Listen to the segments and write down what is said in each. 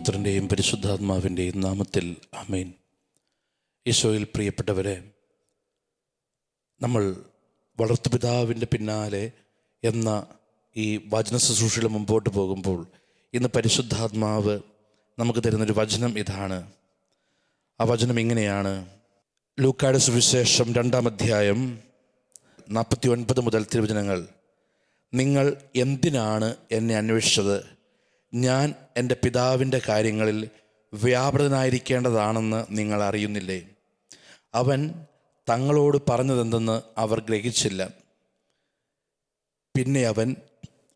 പുത്രൻ്റെയും പരിശുദ്ധാത്മാവിൻ്റെയും നാമത്തിൽ ആമേൻ. ഈശോയിൽ പ്രിയപ്പെട്ടവരെ, നമ്മൾ വളർത്തുപിതാവിൻ്റെ പിന്നാലെ എന്ന ഈ വചന ശുശ്രൂഷയിൽ മുമ്പോട്ട് പോകുമ്പോൾ ഇന്ന് പരിശുദ്ധാത്മാവ് നമുക്ക് തരുന്നൊരു വചനം ഇതാണ്. ആ വചനം ഇങ്ങനെയാണ്. ലൂക്കായുടെ സുവിശേഷം 2-ാം അധ്യായം 49 മുതൽ തിരുവചനങ്ങൾ. നിങ്ങൾ എന്തിനാണ് എന്നെ അന്വേഷിച്ചത്? ഞാൻ എൻ്റെ പിതാവിൻ്റെ കാര്യങ്ങളിൽ വ്യാപൃതനായിരിക്കേണ്ടതാണെന്ന് നിങ്ങൾ അറിയുന്നില്ലേ? അവൻ തങ്ങളോട് പറഞ്ഞതെന്തെന്ന് അവർ ഗ്രഹിച്ചില്ല. പിന്നെ അവൻ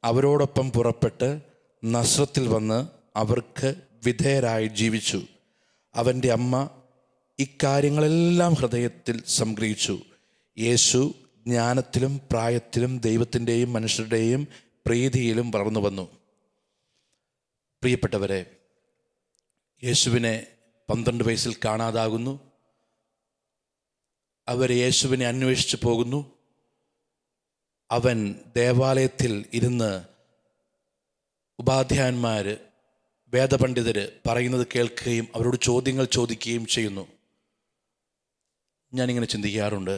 അവരോടൊപ്പം പുറപ്പെട്ട് നസ്രത്തിൽ വന്ന് അവർക്ക് വിധേയരായി ജീവിച്ചു. അവൻ്റെ അമ്മ ഇക്കാര്യങ്ങളെല്ലാം ഹൃദയത്തിൽ സംഗ്രഹിച്ചു. യേശു ജ്ഞാനത്തിലും പ്രായത്തിലും ദൈവത്തിൻ്റെയും മനുഷ്യരുടെയും പ്രീതിയിലും വളർന്നു വന്നു. പ്രിയപ്പെട്ടവരെ, യേശുവിനെ 12 വയസ്സിൽ കാണാതാകുന്നു. അവർ യേശുവിനെ അന്വേഷിച്ച് പോകുന്നു. അവൻ ദേവാലയത്തിൽ ഇരുന്ന് ഉപാധ്യായന്മാർ, വേദപണ്ഡിതർ പറയുന്നത് കേൾക്കുകയും അവരോട് ചോദ്യങ്ങൾ ചോദിക്കുകയും ചെയ്യുന്നു. ഞാനിങ്ങനെ ചിന്തിക്കാറുണ്ട്,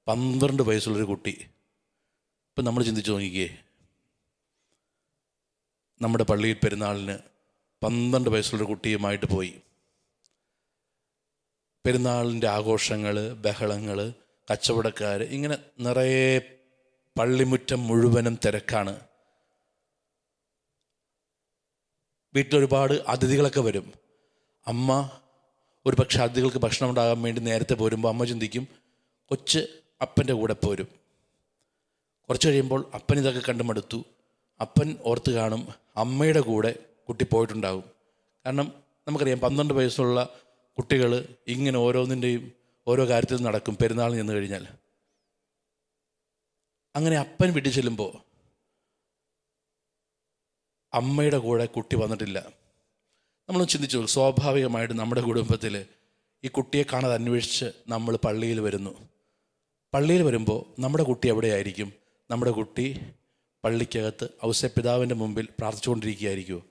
12 വയസ്സുള്ളൊരു കുട്ടി. ഇപ്പം നമ്മൾ ചിന്തിച്ച് നോക്കിക്കേ, നമ്മുടെ പള്ളിയിൽ പെരുന്നാളിന് 12 വയസ്സുള്ളൊരു കുട്ടിയുമായിട്ട് പോയി. പെരുന്നാളിൻ്റെ ആഘോഷങ്ങൾ, ബഹളങ്ങൾ, കച്ചവടക്കാർ, ഇങ്ങനെ നിറയെ പള്ളിമുറ്റം മുഴുവനും തിരക്കാണ്. വീട്ടിലൊരുപാട് അതിഥികളൊക്കെ വരും. അമ്മ ഒരു പക്ഷേ അതിഥികൾക്ക് ഭക്ഷണം ഉണ്ടാകാൻ വേണ്ടി നേരത്തെ പോരുമ്പോൾ അമ്മ ചിന്തിക്കും, കൊച്ച് അപ്പൻ്റെ കൂടെ പോരും. കുറച്ച് കഴിയുമ്പോൾ അപ്പൻ ഇതൊക്കെ കണ്ടു മടുത്തു. അപ്പൻ ഓർത്ത് കാണും അമ്മയുടെ കൂടെ കുട്ടി പോയിട്ടുണ്ടാകും. കാരണം നമുക്കറിയാം, 12 വയസ്സുള്ള കുട്ടികൾ ഇങ്ങനെ ഓരോന്നിൻ്റെയും ഓരോ കാര്യത്തിൽ നടക്കും പെരുന്നാളിൽ നിന്ന് കഴിഞ്ഞാൽ. അങ്ങനെ അപ്പൻ വീട്ടിൽ ചെല്ലുമ്പോൾ അമ്മയുടെ കൂടെ കുട്ടി വന്നിട്ടില്ല. നമ്മളൊന്ന് ചിന്തിച്ചു, സ്വാഭാവികമായിട്ട് നമ്മുടെ കുടുംബത്തിൽ ഈ കുട്ടിയെ കാണാതെ അന്വേഷിച്ച് നമ്മൾ പള്ളിയിൽ വരുന്നു. പള്ളിയിൽ വരുമ്പോൾ നമ്മുടെ കുട്ടി എവിടെയായിരിക്കും? നമ്മുടെ കുട്ടി പള്ളിക്കകത്ത് ഔസേപ്പിതാവിൻ്റെ മുമ്പിൽ പ്രാർത്ഥിച്ചുകൊണ്ടിരിക്കുകയായിരിക്കുമോ?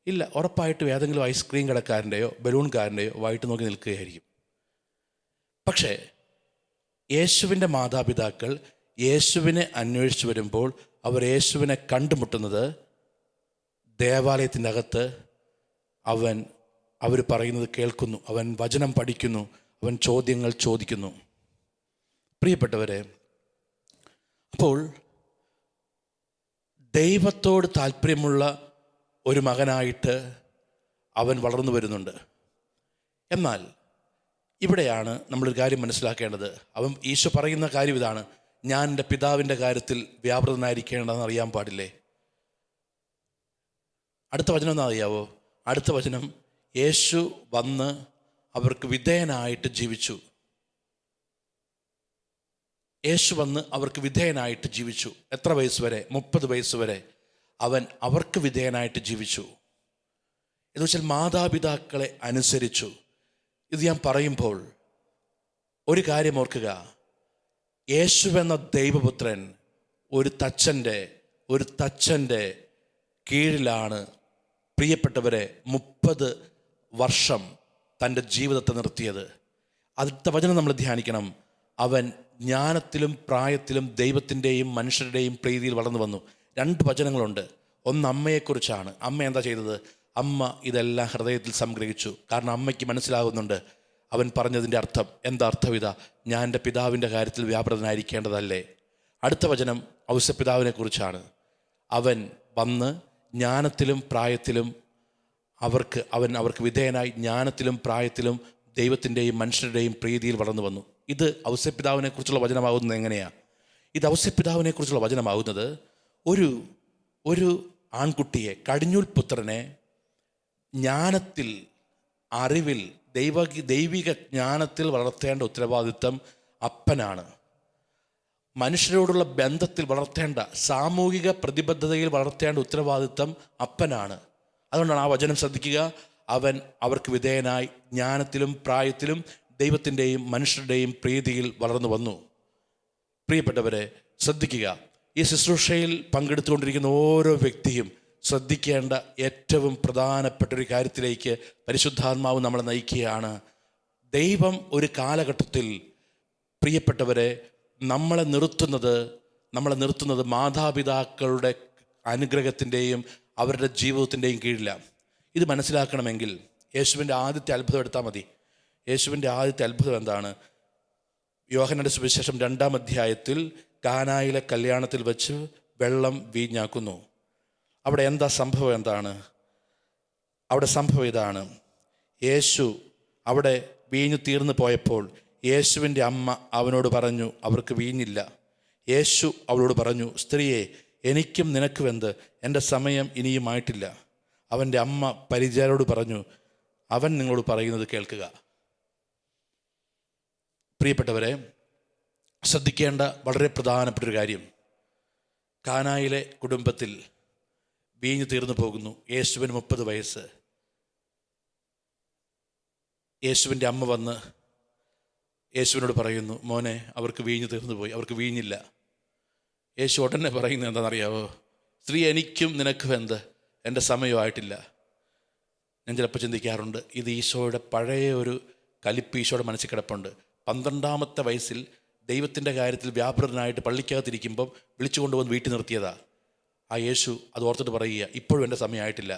ഇല്ല, ഉറപ്പായിട്ടും ഏതെങ്കിലും ഐസ്ക്രീം കടക്കാരൻ്റെയോ ബലൂൺകാരൻ്റെയോ വായിട്ട് നോക്കി നിൽക്കുകയായിരിക്കും. പക്ഷേ യേശുവിൻ്റെ മാതാപിതാക്കൾ യേശുവിനെ അന്വേഷിച്ച് വരുമ്പോൾ അവർ യേശുവിനെ കണ്ടുമുട്ടുന്നത് ദേവാലയത്തിൻ്റെ അകത്ത്. അവർ പറയുന്നത് കേൾക്കുന്നു, അവൻ വചനം പഠിക്കുന്നു, അവൻ ചോദ്യങ്ങൾ ചോദിക്കുന്നു. പ്രിയപ്പെട്ടവരെ, അപ്പോൾ ദൈവത്തോട് താല്പര്യമുള്ള ഒരു മകനായിട്ട് അവൻ വളർന്നു വരുന്നുണ്ട്. എന്നാൽ ഇവിടെയാണ് നമ്മളൊരു കാര്യം മനസ്സിലാക്കേണ്ടത്. ഈശോ പറയുന്ന കാര്യം ഇതാണ്: ഞാൻ എൻ്റെ പിതാവിൻ്റെ കാര്യത്തിൽ വ്യാപൃതനായിരിക്കേണ്ടതെന്ന് അറിയാൻ പാടില്ലേ? അടുത്ത വചനം എന്താ അറിയാവോ? അടുത്ത വചനം, യേശു വന്ന് അവർക്ക് വിധേയനായിട്ട് ജീവിച്ചു. യേശു വന്ന് അവർക്ക് വിധേയനായിട്ട് ജീവിച്ചു. എത്ര വയസ്സ് വരെ? 30 വയസ്സ് വരെ അവൻ അവർക്ക് വിധേയനായിട്ട് ജീവിച്ചു. എന്ന് വെച്ചാൽ മാതാപിതാക്കളെ അനുസരിച്ചു. ഇത് ഞാൻ പറയുമ്പോൾ ഒരു കാര്യം ഓർക്കുക, യേശുവെന്ന ദൈവപുത്രൻ ഒരു തച്ചൻ്റെ കീഴിലാണ് പ്രിയപ്പെട്ടവരെ 30 വർഷം തൻ്റെ ജീവിതത്തെ നിർത്തിയത്. അടുത്ത വചനം നമ്മൾ ധ്യാനിക്കണം. അവൻ ജ്ഞാനത്തിലും പ്രായത്തിലും ദൈവത്തിൻ്റെയും മനുഷ്യരുടെയും പ്രീതിയിൽ വളർന്നു വന്നു. 2 വചനങ്ങളുണ്ട്. ഒന്ന് അമ്മയെക്കുറിച്ചാണ്. അമ്മ എന്താ ചെയ്തത്? അമ്മ ഇതെല്ലാം ഹൃദയത്തിൽ സംഗ്രഹിച്ചു. കാരണം അമ്മയ്ക്ക് മനസ്സിലാകുന്നുണ്ട് അവൻ പറഞ്ഞതിൻ്റെ അർത്ഥം. എന്താ അർത്ഥം? ഇതാ, ഞാൻ എൻ്റെ പിതാവിൻ്റെ കാര്യത്തിൽ വ്യാപൃതനായിരിക്കേണ്ടതല്ലേ. അടുത്ത വചനം ഔസേപ്പിതാവിനെ കുറിച്ചാണ്. അവൻ വന്ന് ജ്ഞാനത്തിലും പ്രായത്തിലും അവർക്ക് വിധേയനായി ജ്ഞാനത്തിലും പ്രായത്തിലും ദൈവത്തിൻ്റെയും മനുഷ്യരുടെയും പ്രീതിയിൽ വളർന്നു വന്നു. ഇത് ഔസേപ്പിതാവിനെ കുറിച്ചുള്ള വചനമാകുന്നത് എങ്ങനെയാണ്? ഇത് ഔസേപ്പിതാവിനെ കുറിച്ചുള്ള വചനമാകുന്നത് ഒരു ആൺകുട്ടിയെ, കടിഞ്ഞൂൽ പുത്രനെ ജ്ഞാനത്തിൽ, അറിവിൽ, ദൈവിക ജ്ഞാനത്തിൽ വളർത്തേണ്ട ഉത്തരവാദിത്വം അപ്പനാണ്. മനുഷ്യരോടുള്ള ബന്ധത്തിൽ വളർത്തേണ്ട, സാമൂഹിക പ്രതിബദ്ധതയിൽ വളർത്തേണ്ട ഉത്തരവാദിത്വം അപ്പനാണ്. അതുകൊണ്ടാണ് ആ വചനം ശ്രദ്ധിക്കുക. അവൻ അവർക്ക് വിധേയനായി ജ്ഞാനത്തിലും പ്രായത്തിലും ദൈവത്തിൻ്റെയും മനുഷ്യരുടെയും പ്രീതിയിൽ വളർന്നു വന്നു. പ്രിയപ്പെട്ടവരെ, ശ്രദ്ധിക്കുക. ഈ ശുശ്രൂഷയിൽ പങ്കെടുത്തുകൊണ്ടിരിക്കുന്ന ഓരോ വ്യക്തിയും ശ്രദ്ധിക്കേണ്ട ഏറ്റവും പ്രധാനപ്പെട്ട ഒരു കാര്യത്തിലേക്ക് പരിശുദ്ധാത്മാവ് നമ്മളെ നയിക്കുകയാണ്. ദൈവം ഒരു കാലഘട്ടത്തിൽ, പ്രിയപ്പെട്ടവരെ, നമ്മളെ നിർത്തുന്നത് മാതാപിതാക്കളുടെ അനുഗ്രഹത്തിൻ്റെയും അവരുടെ ജീവിതത്തിൻ്റെയും കീഴിലാണ്. ഇത് മനസ്സിലാക്കണമെങ്കിൽ യേശുവിൻ്റെ ആദ്യത്തെ അത്ഭുതം എടുത്താൽ മതി. യേശുവിൻ്റെ ആദ്യത്തെ അത്ഭുതം എന്താണ്? യോഹന്നാന്റെ സുവിശേഷം 2-ാം അധ്യായത്തിൽ കാനായിലെ കല്യാണത്തിൽ വെച്ച് വെള്ളം വീഞ്ഞാക്കുന്നു. അവിടെ എന്താ സംഭവം? എന്താണ് അവിടെ സംഭവം? ഇതാണ്, യേശു അവിടെ വീഞ്ഞു തീർന്നു പോയപ്പോൾ യേശുവിൻ്റെ അമ്മ അവനോട് പറഞ്ഞു, അവർക്ക് വീഞ്ഞില്ല. യേശു അവളോട് പറഞ്ഞു, സ്ത്രീയെ, എനിക്കും നിനക്കും എന്ത്? എൻ്റെ സമയം ഇനിയുമായിട്ടില്ല. അവൻ്റെ അമ്മ പരിചാരരോട് പറഞ്ഞു, അവൻ നിങ്ങളോട് പറയുന്നത് കേൾക്കുക. പ്രിയപ്പെട്ടവരെ, ശ്രദ്ധിക്കേണ്ട വളരെ പ്രധാനപ്പെട്ടൊരു കാര്യം, കാനായിലെ കുടുംബത്തിൽ വീഞ്ഞു തീർന്നു പോകുന്നു. യേശുവിന് 30 വയസ്സ്. യേശുവിൻ്റെ അമ്മ വന്ന് യേശുവിനോട് പറയുന്നു, മോനെ, അവർക്ക് വീഞ്ഞു തീർന്നു പോയി, അവർക്ക് വീഞ്ഞില്ല. യേശു ഉടനെ പറയുന്നത് എന്താണെന്നറിയാവോ? സ്ത്രീ, എനിക്കും നിനക്കും എന്ത്? എൻ്റെ സമയമായിട്ടില്ല. ഞാൻ ചിലപ്പോൾ ചിന്തിക്കാറുണ്ട്, ഇത് ഈശോയുടെ പഴയ ഒരു കലിപ്പ് ഈശോയുടെ മനസ്സിൽ കിടപ്പുണ്ട്. 12-ാമത്തെ വയസ്സിൽ ദൈവത്തിൻ്റെ കാര്യത്തിൽ വ്യാപൃതനായിട്ട് പള്ളിക്കകത്തിരിക്കുമ്പം വിളിച്ചു കൊണ്ടുവന്ന് വീട്ടിൽ നിർത്തിയതാ. ആ യേശു അത് ഓർത്തിട്ട് പറയുക, ഇപ്പോഴും എൻ്റെ സമയമായിട്ടില്ല.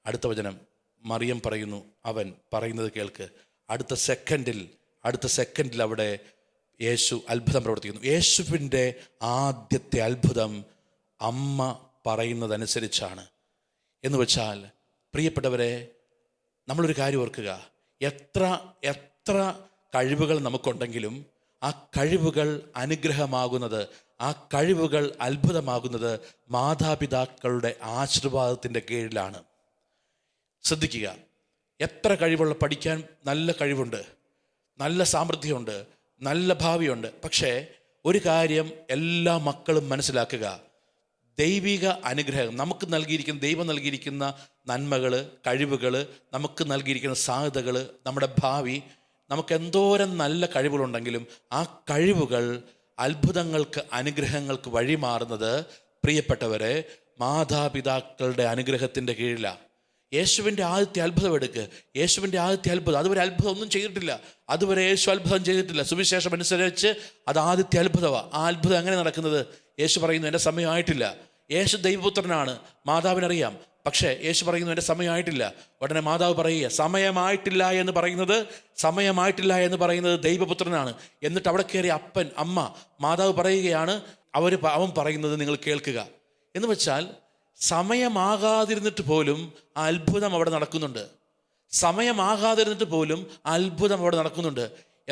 അടുത്ത വചനം മറിയം പറയുന്നു, അവൻ പറയുന്നത് കേൾക്ക്. അടുത്ത സെക്കൻഡിൽ അവിടെ യേശു അത്ഭുതം പ്രവർത്തിക്കുന്നു. യേശുവിൻ്റെ ആദ്യത്തെ അത്ഭുതം അമ്മ പറയുന്നതനുസരിച്ചാണ്. എന്ന് വെച്ചാൽ, പ്രിയപ്പെട്ടവരെ, നമ്മളൊരു കാര്യം ഓർക്കുക, എത്ര കഴിവുകൾ നമുക്കുണ്ടെങ്കിലും ആ കഴിവുകൾ അനുഗ്രഹമാകുന്നത്, ആ കഴിവുകൾ അത്ഭുതമാകുന്നത് മാതാപിതാക്കളുടെ ആശീർവാദത്തിൻ്റെ കീഴിലാണ്. ശ്രദ്ധിക്കുക, എത്ര കഴിവുള്ള, പഠിക്കാൻ നല്ല കഴിവുണ്ട്, നല്ല സാമർഥ്യമുണ്ട്, നല്ല ഭാവിയുണ്ട്. പക്ഷേ ഒരു കാര്യം എല്ലാ മക്കളും മനസ്സിലാക്കുക, ദൈവിക അനുഗ്രഹം നമുക്ക് നൽകിയിരിക്കുന്ന, ദൈവം നൽകിയിരിക്കുന്ന നന്മകൾ, കഴിവുകൾ, നമുക്ക് നൽകിയിരിക്കുന്ന സാധ്യതകൾ, നമ്മുടെ ഭാവി, നമുക്ക് എന്തോരം നല്ല കഴിവുകളുണ്ടെങ്കിലും ആ കഴിവുകൾ അത്ഭുതങ്ങൾക്ക്, അനുഗ്രഹങ്ങൾക്ക് വഴിമാറുന്നത്, പ്രിയപ്പെട്ടവരെ, മാതാപിതാക്കളുടെ അനുഗ്രഹത്തിൻ്റെ കീഴിലാണ്. യേശുവിൻ്റെ ആദ്യത്തെ അത്ഭുതം എടുക്ക്. യേശുവിൻ്റെ ആദ്യത്തെ അത്ഭുതം, അതുവരെ അത്ഭുതം ഒന്നും ചെയ്തിട്ടില്ല. അതുവരെ യേശു അത്ഭുതം ചെയ്തിട്ടില്ല. സുവിശേഷം അനുസരിച്ച് അത് ആദ്യത്തെ അത്ഭുതമാണ്. ആ അത്ഭുതം എങ്ങനെ നടക്കുന്നത്? യേശു പറയുന്നു, എൻ്റെ സമയമായിട്ടില്ല. യേശു ദൈവപുത്രനാണ്, മാതാവിനറിയാം. പക്ഷേ യേശു പറയുന്നു, എൻ്റെ സമയമായിട്ടില്ല. ഉടനെ മാതാവ് പറയുക, സമയമായിട്ടില്ല എന്ന് പറയുന്നത് ദൈവപുത്രനാണ്. എന്നിട്ട് അവിടെ കയറി അമ്മ, മാതാവ് പറയുകയാണ്, അവൻ പറയുന്നത് നിങ്ങൾ കേൾക്കുക. എന്ന് വെച്ചാൽ, സമയമാകാതിരുന്നിട്ട് പോലും ആ അത്ഭുതം അവിടെ നടക്കുന്നുണ്ട്.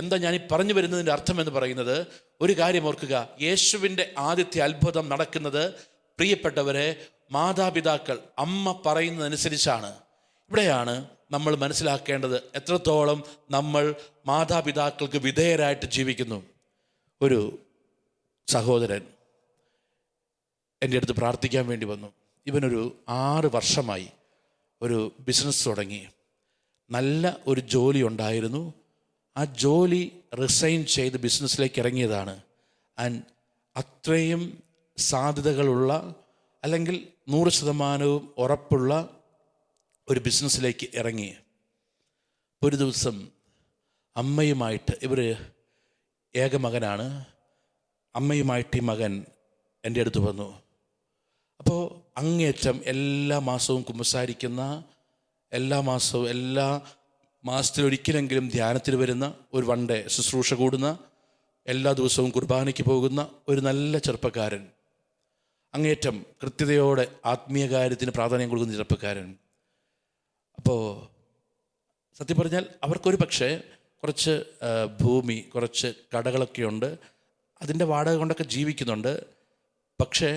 എന്താ ഞാൻ ഈ പറഞ്ഞു വരുന്നതിൻ്റെ അർത്ഥം എന്ന് പറയുന്നത്? ഒരു കാര്യം ഓർക്കുക, യേശുവിൻ്റെ ആദ്യത്തെ അത്ഭുതം നടക്കുന്നത്, പ്രിയപ്പെട്ടവരെ, മാതാപിതാക്കൾ, അമ്മ പറയുന്നതനുസരിച്ചാണ്. ഇവിടെയാണ് നമ്മൾ മനസ്സിലാക്കേണ്ടത് എത്രത്തോളം നമ്മൾ മാതാപിതാക്കൾക്ക് വിധേയരായിട്ട് ജീവിക്കുന്നു. ഒരു സഹോദരൻ എൻ്റെ അടുത്ത് പ്രാർത്ഥിക്കാൻ വേണ്ടി വന്നു. ഇവനൊരു 6 വർഷമായി ഒരു ബിസിനസ് തുടങ്ങി. നല്ല ഒരു ജോലി ഉണ്ടായിരുന്നു. ആ ജോലി റിസൈൻ ചെയ്ത് ബിസിനസ്സിലേക്ക് ഇറങ്ങിയതാണ്. അത്രയും സാധ്യതകളുള്ള, അല്ലെങ്കിൽ 100% ഉറപ്പുള്ള ഒരു ബിസിനസ്സിലേക്ക് ഇറങ്ങി. ഒരു ദിവസം അമ്മയുമായിട്ട്, ഇവർ ഏകമകനാണ്, അമ്മയുമായിട്ട് ഈ മകൻ എൻ്റെ അടുത്ത് വന്നു. അപ്പോൾ അങ്ങേയറ്റം എല്ലാ മാസവും കുമ്പസാരിക്കുന്ന, എല്ലാ മാസത്തിലൊരിക്കലെങ്കിലും ധ്യാനത്തിൽ വരുന്ന, ഒരു വൺഡേ ശുശ്രൂഷ കൂടുന്ന, എല്ലാ ദിവസവും കുർബാനയ്ക്ക് പോകുന്ന ഒരു നല്ല ചെറുപ്പക്കാരൻ, അങ്ങേയറ്റം കൃത്യതയോടെ ആത്മീയ കാര്യത്തിന് പ്രാധാന്യം കൊടുക്കുന്ന ചെറുപ്പക്കാരൻ. അപ്പോൾ സത്യം പറഞ്ഞാൽ അവർക്കൊരു പക്ഷേ കുറച്ച് ഭൂമി, കുറച്ച് കടകളൊക്കെയുണ്ട്, അതിൻ്റെ വാടക കൊണ്ടൊക്കെ ജീവിക്കുന്നുണ്ട്. പക്ഷേ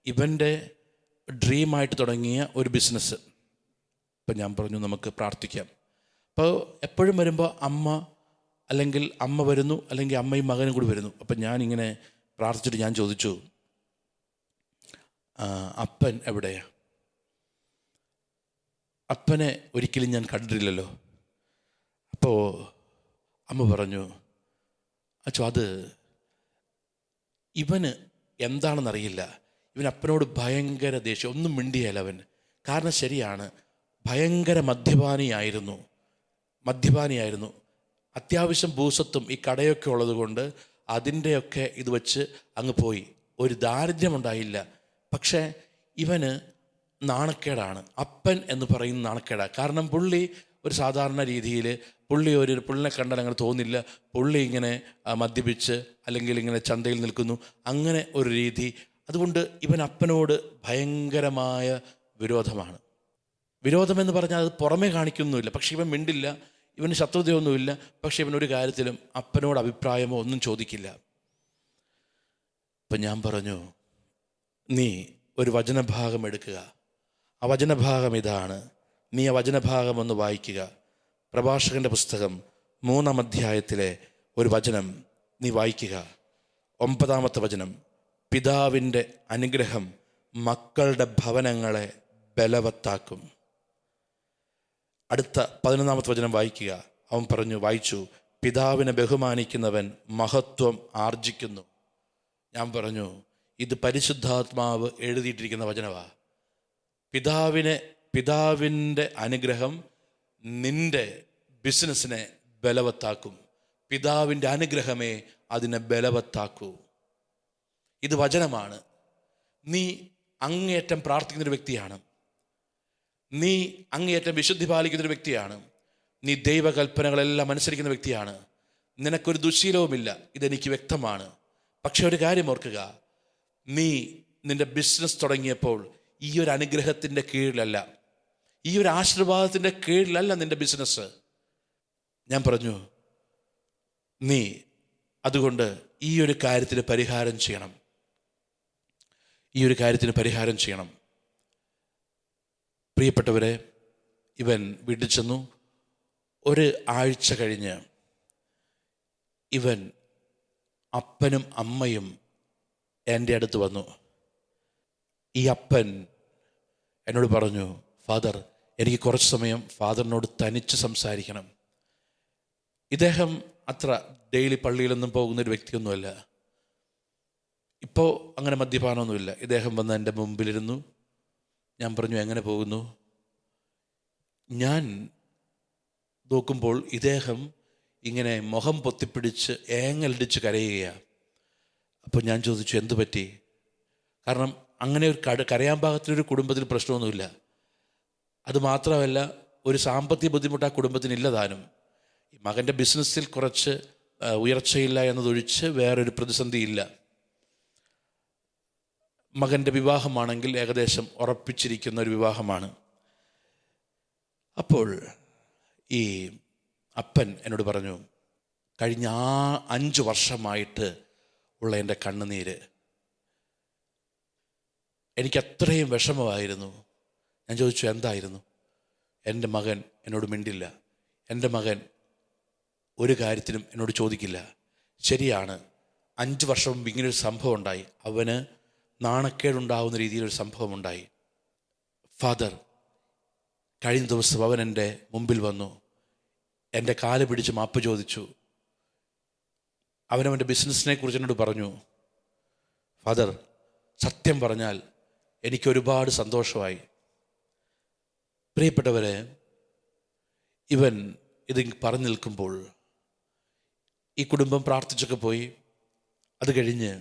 ഇവൻ്റെ ഡ്രീമായിട്ട് തുടങ്ങിയ ഒരു ബിസിനസ്. ഇപ്പം ഞാൻ പറഞ്ഞു, നമുക്ക് പ്രാർത്ഥിക്കാം. അപ്പോൾ എപ്പോഴും വരുമ്പോൾ അമ്മ വരുന്നു, അല്ലെങ്കിൽ അമ്മയും മകനും കൂടി വരുന്നു. അപ്പം ഞാനിങ്ങനെ പ്രാർത്ഥിച്ചിട്ട് ഞാൻ ചോദിച്ചു, അപ്പൻ എവിടെയാ? അപ്പനെ ഒരിക്കലും ഞാൻ കണ്ടിട്ടില്ലല്ലോ. അപ്പോൾ അമ്മ പറഞ്ഞു, അത് ഇവന് എന്താണെന്നറിയില്ല, ഇവൻ അപ്പനോട് ഭയങ്കര ദേഷ്യം, ഒന്നും മിണ്ടിയല്ല അവൻ. കാരണം ശരിയാണ്, ഭയങ്കര മദ്യപാനിയായിരുന്നു. അത്യാവശ്യം ഭൂസ്വത്തും ഈ കടയൊക്കെ ഉള്ളത് കൊണ്ട് അതിൻ്റെയൊക്കെ ഇത് വെച്ച് അങ്ങ് പോയി. ഒരു ദാരിദ്ര്യമുണ്ടായില്ല. പക്ഷേ ഇവന് നാണക്കേടാണ്, അപ്പൻ എന്ന് പറയുന്ന നാണക്കേടാണ്. കാരണം പുള്ളി ഒരു സാധാരണ രീതിയിൽ പുള്ളിനെ കണ്ടാൽ അങ്ങനെ തോന്നില്ല, പുള്ളി ഇങ്ങനെ മദ്യപിച്ച് അല്ലെങ്കിൽ ഇങ്ങനെ ചന്തയിൽ നിൽക്കുന്നു, അങ്ങനെ ഒരു രീതി. അതുകൊണ്ട് ഇവൻ അപ്പനോട് ഭയങ്കരമായ വിരോധമാണ്. വിരോധമെന്ന് പറഞ്ഞാൽ അത് പുറമേ കാണിക്കുന്നുമില്ല, പക്ഷെ ഇവൻ മിണ്ടില്ല, ഇവന് ശത്രുതയൊന്നുമില്ല. പക്ഷെ ഇവനൊരു കാര്യത്തിലും അപ്പനോട് അഭിപ്രായമോ ഒന്നും ചോദിക്കില്ല. അപ്പം ഞാൻ പറഞ്ഞു, നീ ഒരു വചനഭാഗം എടുക്കുക, ആ വചനഭാഗം ഇതാണ്, നീ ആ വചനഭാഗം ഒന്ന് വായിക്കുക. പ്രഭാഷകൻ്റെ പുസ്തകം 3-ാം അധ്യായത്തിലെ ഒരു വചനം നീ വായിക്കുക. 9-ാമത്തെ വചനം, പിതാവിൻ്റെ അനുഗ്രഹം മക്കളുടെ ഭവനങ്ങളെ ബലവത്താക്കും. അടുത്ത 11-ാമത്തെ വചനം വായിക്കുക. അവൻ വായിച്ചു, പിതാവിനെ ബഹുമാനിക്കുന്നവൻ മഹത്വം ആർജിക്കുന്നു. ഞാൻ പറഞ്ഞു, ഇത് പരിശുദ്ധാത്മാവ് എഴുതിയിട്ടിരിക്കുന്ന വചനമാണ്. പിതാവിൻ്റെ അനുഗ്രഹം നിൻ്റെ ബിസിനസ്സിനെ ബലവത്താക്കും. പിതാവിൻ്റെ അനുഗ്രഹമേ അതിനെ ബലവത്താക്കൂ. ഇത് വചനമാണ്. നീ അങ്ങേയറ്റം പ്രാർത്ഥിക്കുന്നൊരു വ്യക്തിയാണ്, നീ അങ്ങേയറ്റം വിശുദ്ധി പാലിക്കുന്നൊരു വ്യക്തിയാണ്, നീ ദൈവകൽപ്പനകളെല്ലാം അനുസരിക്കുന്ന വ്യക്തിയാണ്, നിനക്കൊരു ദുശ്ശീലവുമില്ല, ഇതെനിക്ക് വ്യക്തമാണ്. പക്ഷെ ഒരു കാര്യം ഓർക്കുക, നീ നിൻ്റെ ബിസിനസ് തുടങ്ങിയപ്പോൾ ഈ ഒരു അനുഗ്രഹത്തിൻ്റെ കീഴിലല്ല, ഈ ഒരു ആശീർവാദത്തിൻ്റെ കീഴിലല്ല നിൻ്റെ ബിസിനസ്. ഞാൻ പറഞ്ഞു, നീ അതുകൊണ്ട് ഈ ഒരു കാര്യത്തിന് പരിഹാരം ചെയ്യണം. പ്രിയപ്പെട്ടവരെ, ഇവൻ വീട്ടിൽ ചെന്നു. ഒരു ആഴ്ച കഴിഞ്ഞ് ഇവൻ അപ്പനും അമ്മയും എൻ്റെ അടുത്ത് വന്നു. ഈ അപ്പൻ എന്നോട് പറഞ്ഞു, ഫാദർ, എനിക്ക് കുറച്ച് സമയം ഫാദറിനോട് തനിച്ച് സംസാരിക്കണം. ഇദ്ദേഹം അത്ര ഡെയിലി പള്ളിയിലൊന്നും പോകുന്നൊരു വ്യക്തിയൊന്നുമല്ല. ഇപ്പോൾ അങ്ങനെ മദ്യപാനമൊന്നുമില്ല. ഇദ്ദേഹം വന്ന് എൻ്റെ മുമ്പിലിരുന്നു. ഞാൻ പറഞ്ഞു, എങ്ങനെ പോകുന്നു? ഞാൻ നോക്കുമ്പോൾ ഇദ്ദേഹം ഇങ്ങനെ മുഖം പൊത്തിപ്പിടിച്ച് ഏങ്ങലടിച്ച് കരയുകയാണ്. അപ്പോൾ ഞാൻ ചോദിച്ചു, എന്തു പറ്റി? കാരണം അങ്ങനെ ഒരു കരയാൻ പാകത്തിനൊരു കുടുംബത്തിൽ പ്രശ്നമൊന്നുമില്ല. അതുമാത്രമല്ല, ഒരു സാമ്പത്തിക ബുദ്ധിമുട്ട് ആ കുടുംബത്തിനില്ലതാനും. മകൻ്റെ ബിസിനസ്സിൽ കുറച്ച് ഉയർച്ചയില്ല എന്നതൊഴിച്ച് വേറൊരു പ്രതിസന്ധിയില്ല. മകൻ്റെ വിവാഹമാണെങ്കിൽ ഏകദേശം ഉറപ്പിച്ചിരിക്കുന്ന ഒരു വിവാഹമാണ്. അപ്പോൾ ഈ അപ്പൻ എന്നോട് പറഞ്ഞു, കഴിഞ്ഞ 5 വർഷമായിട്ട് ഉള്ള എൻ്റെ കണ്ണുനീര് എനിക്കത്രയും വിഷമമായിരുന്നു. ഞാൻ ചോദിച്ചു, എന്തായിരുന്നു? എൻ്റെ മകൻ എന്നോട് മിണ്ടില്ല, എൻ്റെ മകൻ ഒരു കാര്യത്തിനും എന്നോട് ചോദിക്കില്ല. ശരിയാണ്, 5 വർഷം മുമ്പ് ഇങ്ങനൊരു സംഭവം ഉണ്ടായി, അവന് നാണക്കേടുണ്ടാവുന്ന രീതിയിലൊരു സംഭവം ഉണ്ടായി. ഫാദർ, കഴിഞ്ഞ ദിവസം അവൻ എൻ്റെ മുമ്പിൽ വന്നു, എൻ്റെ കാല് പിടിച്ച് മാപ്പ് ചോദിച്ചു. അവനവൻ്റെ ബിസിനസ്സിനെ കുറിച്ച് എന്നോട് പറഞ്ഞു, ഫാദർ, സത്യം പറഞ്ഞാൽ എനിക്കൊരുപാട് സന്തോഷമായി. പ്രിയപ്പെട്ടവരെ, ഇവൻ ഇത് പറഞ്ഞു നിൽക്കുമ്പോൾ ഈ കുടുംബം പ്രാർത്ഥിച്ചൊക്കെ പോയി. അത് കഴിഞ്ഞ്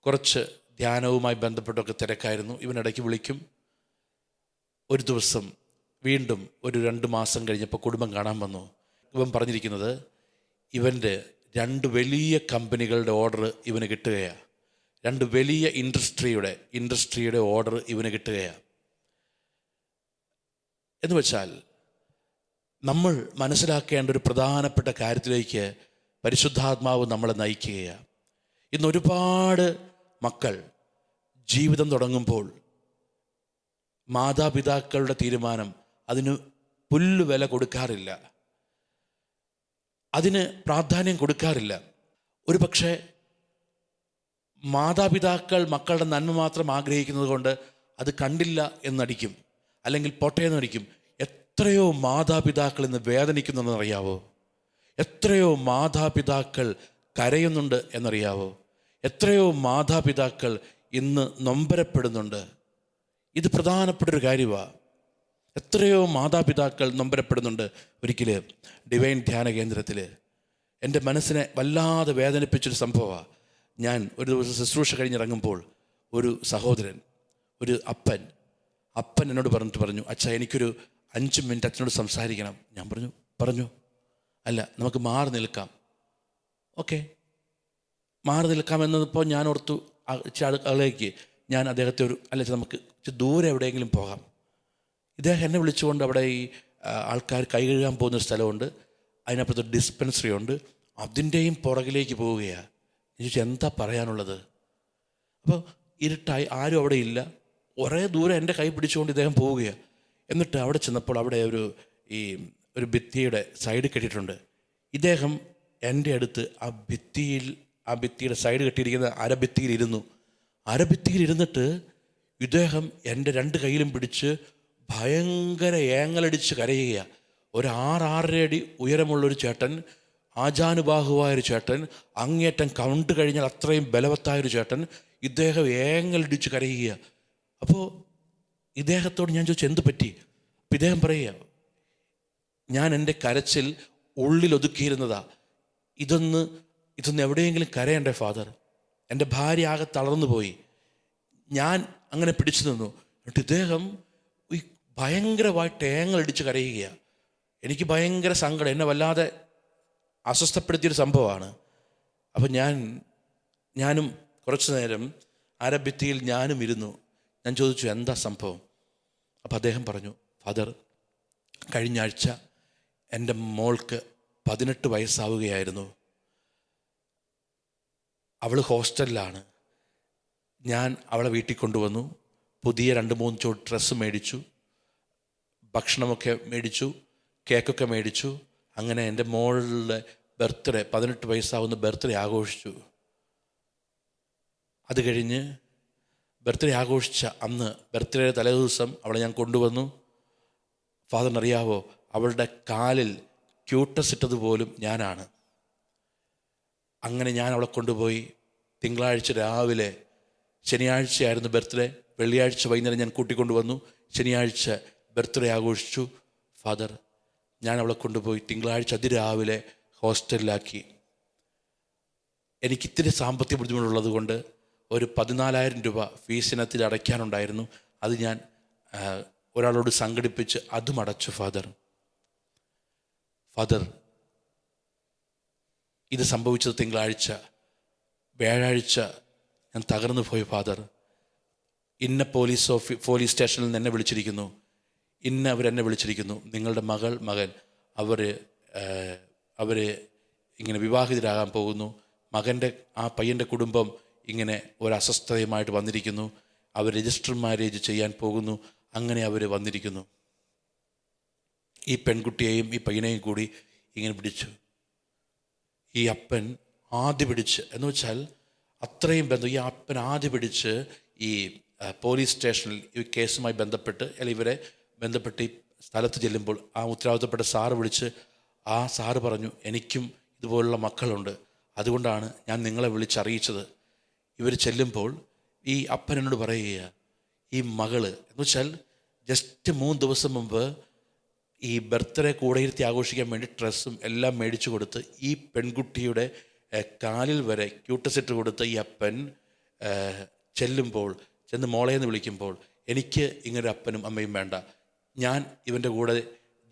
കുറച്ച് ധ്യാനവുമായി ബന്ധപ്പെട്ടൊക്കെ തിരക്കായിരുന്നു. ഇവനിടയ്ക്ക് വിളിക്കും. ഒരു ദിവസം വീണ്ടും ഒരു 2 മാസം കഴിഞ്ഞപ്പോൾ കുടുംബം കാണാൻ വന്നു. ഇവൻ പറഞ്ഞിരിക്കുന്നത്, ഇവൻ്റെ 2 വലിയ കമ്പനികളുടെ ഓർഡർ ഇവന് കിട്ടുകയാണ്. 2 വലിയ ഇൻഡസ്ട്രിയുടെ ഓർഡർ ഇവന് കിട്ടുകയാണ്. എന്ന് വെച്ചാൽ നമ്മൾ മനസ്സിലാക്കേണ്ട ഒരു പ്രധാനപ്പെട്ട കാര്യത്തിലേക്ക് പരിശുദ്ധാത്മാവ് നമ്മളെ നയിക്കുകയാണ്. ഇന്ന് ഒരുപാട് മക്കൾ ജീവിതം തുടങ്ങുമ്പോൾ മാതാപിതാക്കളുടെ തീരുമാനം അതിന് പുല്ലുവില കൊടുക്കാറില്ല, അതിന് പ്രാധാന്യം കൊടുക്കാറില്ല. ഒരു പക്ഷേ മാതാപിതാക്കൾ മക്കളുടെ നന്മ മാത്രം ആഗ്രഹിക്കുന്നത് കൊണ്ട് അത് കണ്ടില്ല എന്നടിക്കും, അല്ലെങ്കിൽ പോട്ടെ എന്നടിക്കും. എത്രയോ മാതാപിതാക്കൾ ഇന്ന് വേദനിക്കുന്നെന്നറിയാവോ? എത്രയോ മാതാപിതാക്കൾ കരയുന്നുണ്ട് എന്നറിയാവോ? എത്രയോ മാതാപിതാക്കൾ ഇന്ന് നൊമ്പരപ്പെടുന്നുണ്ട്. ഇത് പ്രധാനപ്പെട്ടൊരു കാര്യമാണ്. എത്രയോ മാതാപിതാക്കൾ നൊമ്പരപ്പെടുന്നുണ്ട്. ഒരിക്കൽ ഡിവൈൻ ധ്യാന കേന്ദ്രത്തിൽ എൻ്റെ മനസ്സിനെ വല്ലാതെ വേദനിപ്പിച്ചൊരു സംഭവമാണ്. ഞാൻ ഒരു ദിവസം ശുശ്രൂഷ കഴിഞ്ഞിറങ്ങുമ്പോൾ ഒരു സഹോദരൻ, ഒരു അപ്പൻ എന്നോട് പറഞ്ഞു, അച്ഛാ എനിക്കൊരു 5 മിനിറ്റ് അച്ഛനോട് സംസാരിക്കണം. ഞാൻ പറഞ്ഞു അല്ല, നമുക്ക് മാറി നിൽക്കാം. ഓക്കെ, മാറി നിൽക്കാം എന്നപ്പോൾ ഞാൻ ഓർത്തു ആളിലേക്ക് ഞാൻ അദ്ദേഹത്തെ നമുക്ക് ദൂരെ എവിടെയെങ്കിലും പോകാം. ഇദ്ദേഹം എന്നെ വിളിച്ചുകൊണ്ട് അവിടെ ഈ ആൾക്കാർ കൈ കഴുകാൻ പോകുന്നൊരു സ്ഥലമുണ്ട്, അതിനപ്പുറത്ത് ഡിസ്പെൻസറി ഉണ്ട്, അതിൻ്റെയും പുറകിലേക്ക് പോവുകയാണ്. ഞാൻ ചോദിച്ചു എന്താ പറയാനുള്ളത്? അപ്പോൾ ഇരുട്ടായി, ആരും അവിടെ ഇല്ല. കുറേ ദൂരം എൻ്റെ കൈ പിടിച്ചുകൊണ്ട് ഇദ്ദേഹം പോവുകയാണ്. എന്നിട്ട് അവിടെ ചെന്നപ്പോൾ അവിടെ ഒരു ഭിത്തിയുടെ സൈഡ് കെട്ടിയിട്ടുണ്ട്. ഇദ്ദേഹം എൻ്റെ അടുത്ത് ആ ഭിത്തിയുടെ സൈഡ് കെട്ടിയിരിക്കുന്ന അരഭിത്തിയിൽ ഇരുന്നിട്ട് ഇദ്ദേഹം എൻ്റെ 2 കൈയിലും പിടിച്ച് ഭയങ്കര ഏങ്ങലടിച്ച് കരയുകയാണ്. ഒരു 6-6.5 അടി ഉയരമുള്ളൊരു ചേട്ടൻ, ആജാനുബാഹുവായൊരു ചേട്ടൻ, അങ്ങേറ്റം കൗണ്ട് കഴിഞ്ഞാൽ അത്രയും ബലവത്തായൊരു ചേട്ടൻ, ഇദ്ദേഹം ഏങ്ങലടിച്ച് കരയുക. അപ്പോൾ ഇദ്ദേഹത്തോട് ഞാൻ ചോദിച്ചു എന്ത് പറ്റി? അപ്പം ഇദ്ദേഹം പറയുക, ഞാൻ എൻ്റെ കരച്ചിൽ ഉള്ളിലൊതുക്കിയിരുന്നതാ. ഇതൊന്ന് എവിടെയെങ്കിലും കരയണ്ടേ ഫാദർ? എൻ്റെ ഭാര്യ ആകെ തളർന്നു പോയി. ഞാൻ അങ്ങനെ പിടിച്ചു നിന്നു. എന്നിട്ട് ഇദ്ദേഹം ഭയങ്കരമായിട്ട് ഏങ്ങലടിച്ച് കരയുകയാണ്. എനിക്ക് ഭയങ്കര സങ്കടം, എന്നെ വല്ലാതെ അസ്വസ്ഥപ്പെടുത്തിയൊരു സംഭവമാണ്. അപ്പം ഞാനും കുറച്ചു നേരം അരഭിത്തിയിൽ ഞാനും ഇരുന്നു. ഞാൻ ചോദിച്ചു എന്താ സംഭവം? അപ്പം അദ്ദേഹം പറഞ്ഞു, ഫാദർ, കഴിഞ്ഞ ആഴ്ച എൻ്റെ മോൾക്ക് 18 വയസ്സാവുകയായിരുന്നു. അവൾ ഹോസ്റ്റലിലാണ്. ഞാൻ അവളെ വീട്ടിൽ കൊണ്ടുവന്നു. പുതിയ 2-3 ജോഡി ഡ്രസ്സ് മേടിച്ചു, ഭക്ഷണമൊക്കെ മേടിച്ചു, കേക്കൊക്കെ മേടിച്ചു. അങ്ങനെ എൻ്റെ മോളുടെ ബർത്ത്ഡേ, 18 വയസ്സാവുന്ന ബർത്ത്ഡേ ആഘോഷിച്ചു. അത് കഴിഞ്ഞ് ബർത്ത്ഡേ ആഘോഷിച്ച അന്ന്, ബർത്ത്ഡേ തലേദിവസം അവളെ ഞാൻ കൊണ്ടുവന്നു. ഫാദറിനറിയാവോ, അവളുടെ കാലിൽ ക്യൂട്ടസ് ഇട്ടത് പോലും ഞാനാണ്. അങ്ങനെ ഞാൻ അവളെ കൊണ്ടുപോയി തിങ്കളാഴ്ച രാവിലെ, ശനിയാഴ്ചയായിരുന്നു ബർത്ത്ഡേ, വെള്ളിയാഴ്ച വൈകുന്നേരം ഞാൻ കൂട്ടിക്കൊണ്ടുവന്നു. ശനിയാഴ്ച ബർത്ത്ഡേ ആഘോഷിച്ചു. ഫാദർ, ഞാൻ അവളെ കൊണ്ടുപോയി തിങ്കളാഴ്ച അതിരാവിലെ ഹോസ്റ്റലിലാക്കി. എനിക്കിത്തിരി സാമ്പത്തിക ബുദ്ധിമുട്ടുള്ളത് കൊണ്ട് ഒരു 14,000 രൂപ ഫീസിനത്തിൽ അടയ്ക്കാനുണ്ടായിരുന്നു. അത് ഞാൻ ഒരാളോട് സംഘടിപ്പിച്ച് അതും അടച്ചു. ഫാദർ, ഇത് സംഭവിച്ചത് തിങ്കളാഴ്ച. വ്യാഴാഴ്ച ഞാൻ തകർന്നു പോയി ഫാദർ. ഇന്ന പോലീസ് സ്റ്റേഷനിൽ നിന്ന് എന്നെ വിളിച്ചിരിക്കുന്നു, അവരെന്നെ വിളിച്ചിരിക്കുന്നു, നിങ്ങളുടെ മകൻ അവർ ഇങ്ങനെ വിവാഹിതരാകാൻ പോകുന്നു, ആ പയ്യൻ്റെ കുടുംബം ഇങ്ങനെ ഒരു അസ്വസ്ഥതയുമായിട്ട് വന്നിരിക്കുന്നു, അവർ രജിസ്റ്റർ മാരേജ് ചെയ്യാൻ പോകുന്നു, അങ്ങനെ അവർ വന്നിരിക്കുന്നു. ഈ പെൺകുട്ടിയെയും ഈ പയ്യനെയും കൂടി ഇങ്ങനെ പിടിച്ചു. ഈ അപ്പൻ ആദ്യ പിടിച്ച്, എന്ന് വെച്ചാൽ അത്രയും ബന്ധം, ഈ അപ്പൻ ആദ്യ പിടിച്ച് ഈ പോലീസ് സ്റ്റേഷനിൽ ഈ കേസുമായി ബന്ധപ്പെട്ട് ഇവരെ ബന്ധപ്പെട്ട് ഈ സ്ഥലത്ത് ചെല്ലുമ്പോൾ ആ ഉത്തരവാദിത്തപ്പെട്ട സാറ് വിളിച്ച്, ആ സാറ് പറഞ്ഞു, എനിക്കും ഇതുപോലുള്ള മക്കളുണ്ട്, അതുകൊണ്ടാണ് ഞാൻ നിങ്ങളെ വിളിച്ചറിയിച്ചത്. ഇവർ ചെല്ലുമ്പോൾ ഈ അപ്പൻ എന്നോട് പറയുക, ഈ മകള് എന്ന് വെച്ചാൽ ജസ്റ്റ് 3 ദിവസം മുമ്പ് ഈ ബർത്ത്ഡേ കൂടെ ഇരുത്തി ആഘോഷിക്കാൻ വേണ്ടി ഡ്രസ്സും എല്ലാം മേടിച്ചു കൊടുത്ത് ഈ പെൺകുട്ടിയുടെ കാലിൽ വരെ ക്യൂട്ടസിട്ട് കൊടുത്ത് ഈ അപ്പൻ ചെന്ന് മോളേന്ന് വിളിക്കുമ്പോൾ, എനിക്ക് ഇങ്ങനൊരു അപ്പനും അമ്മയും വേണ്ട, ഞാൻ ഇവൻ്റെ കൂടെ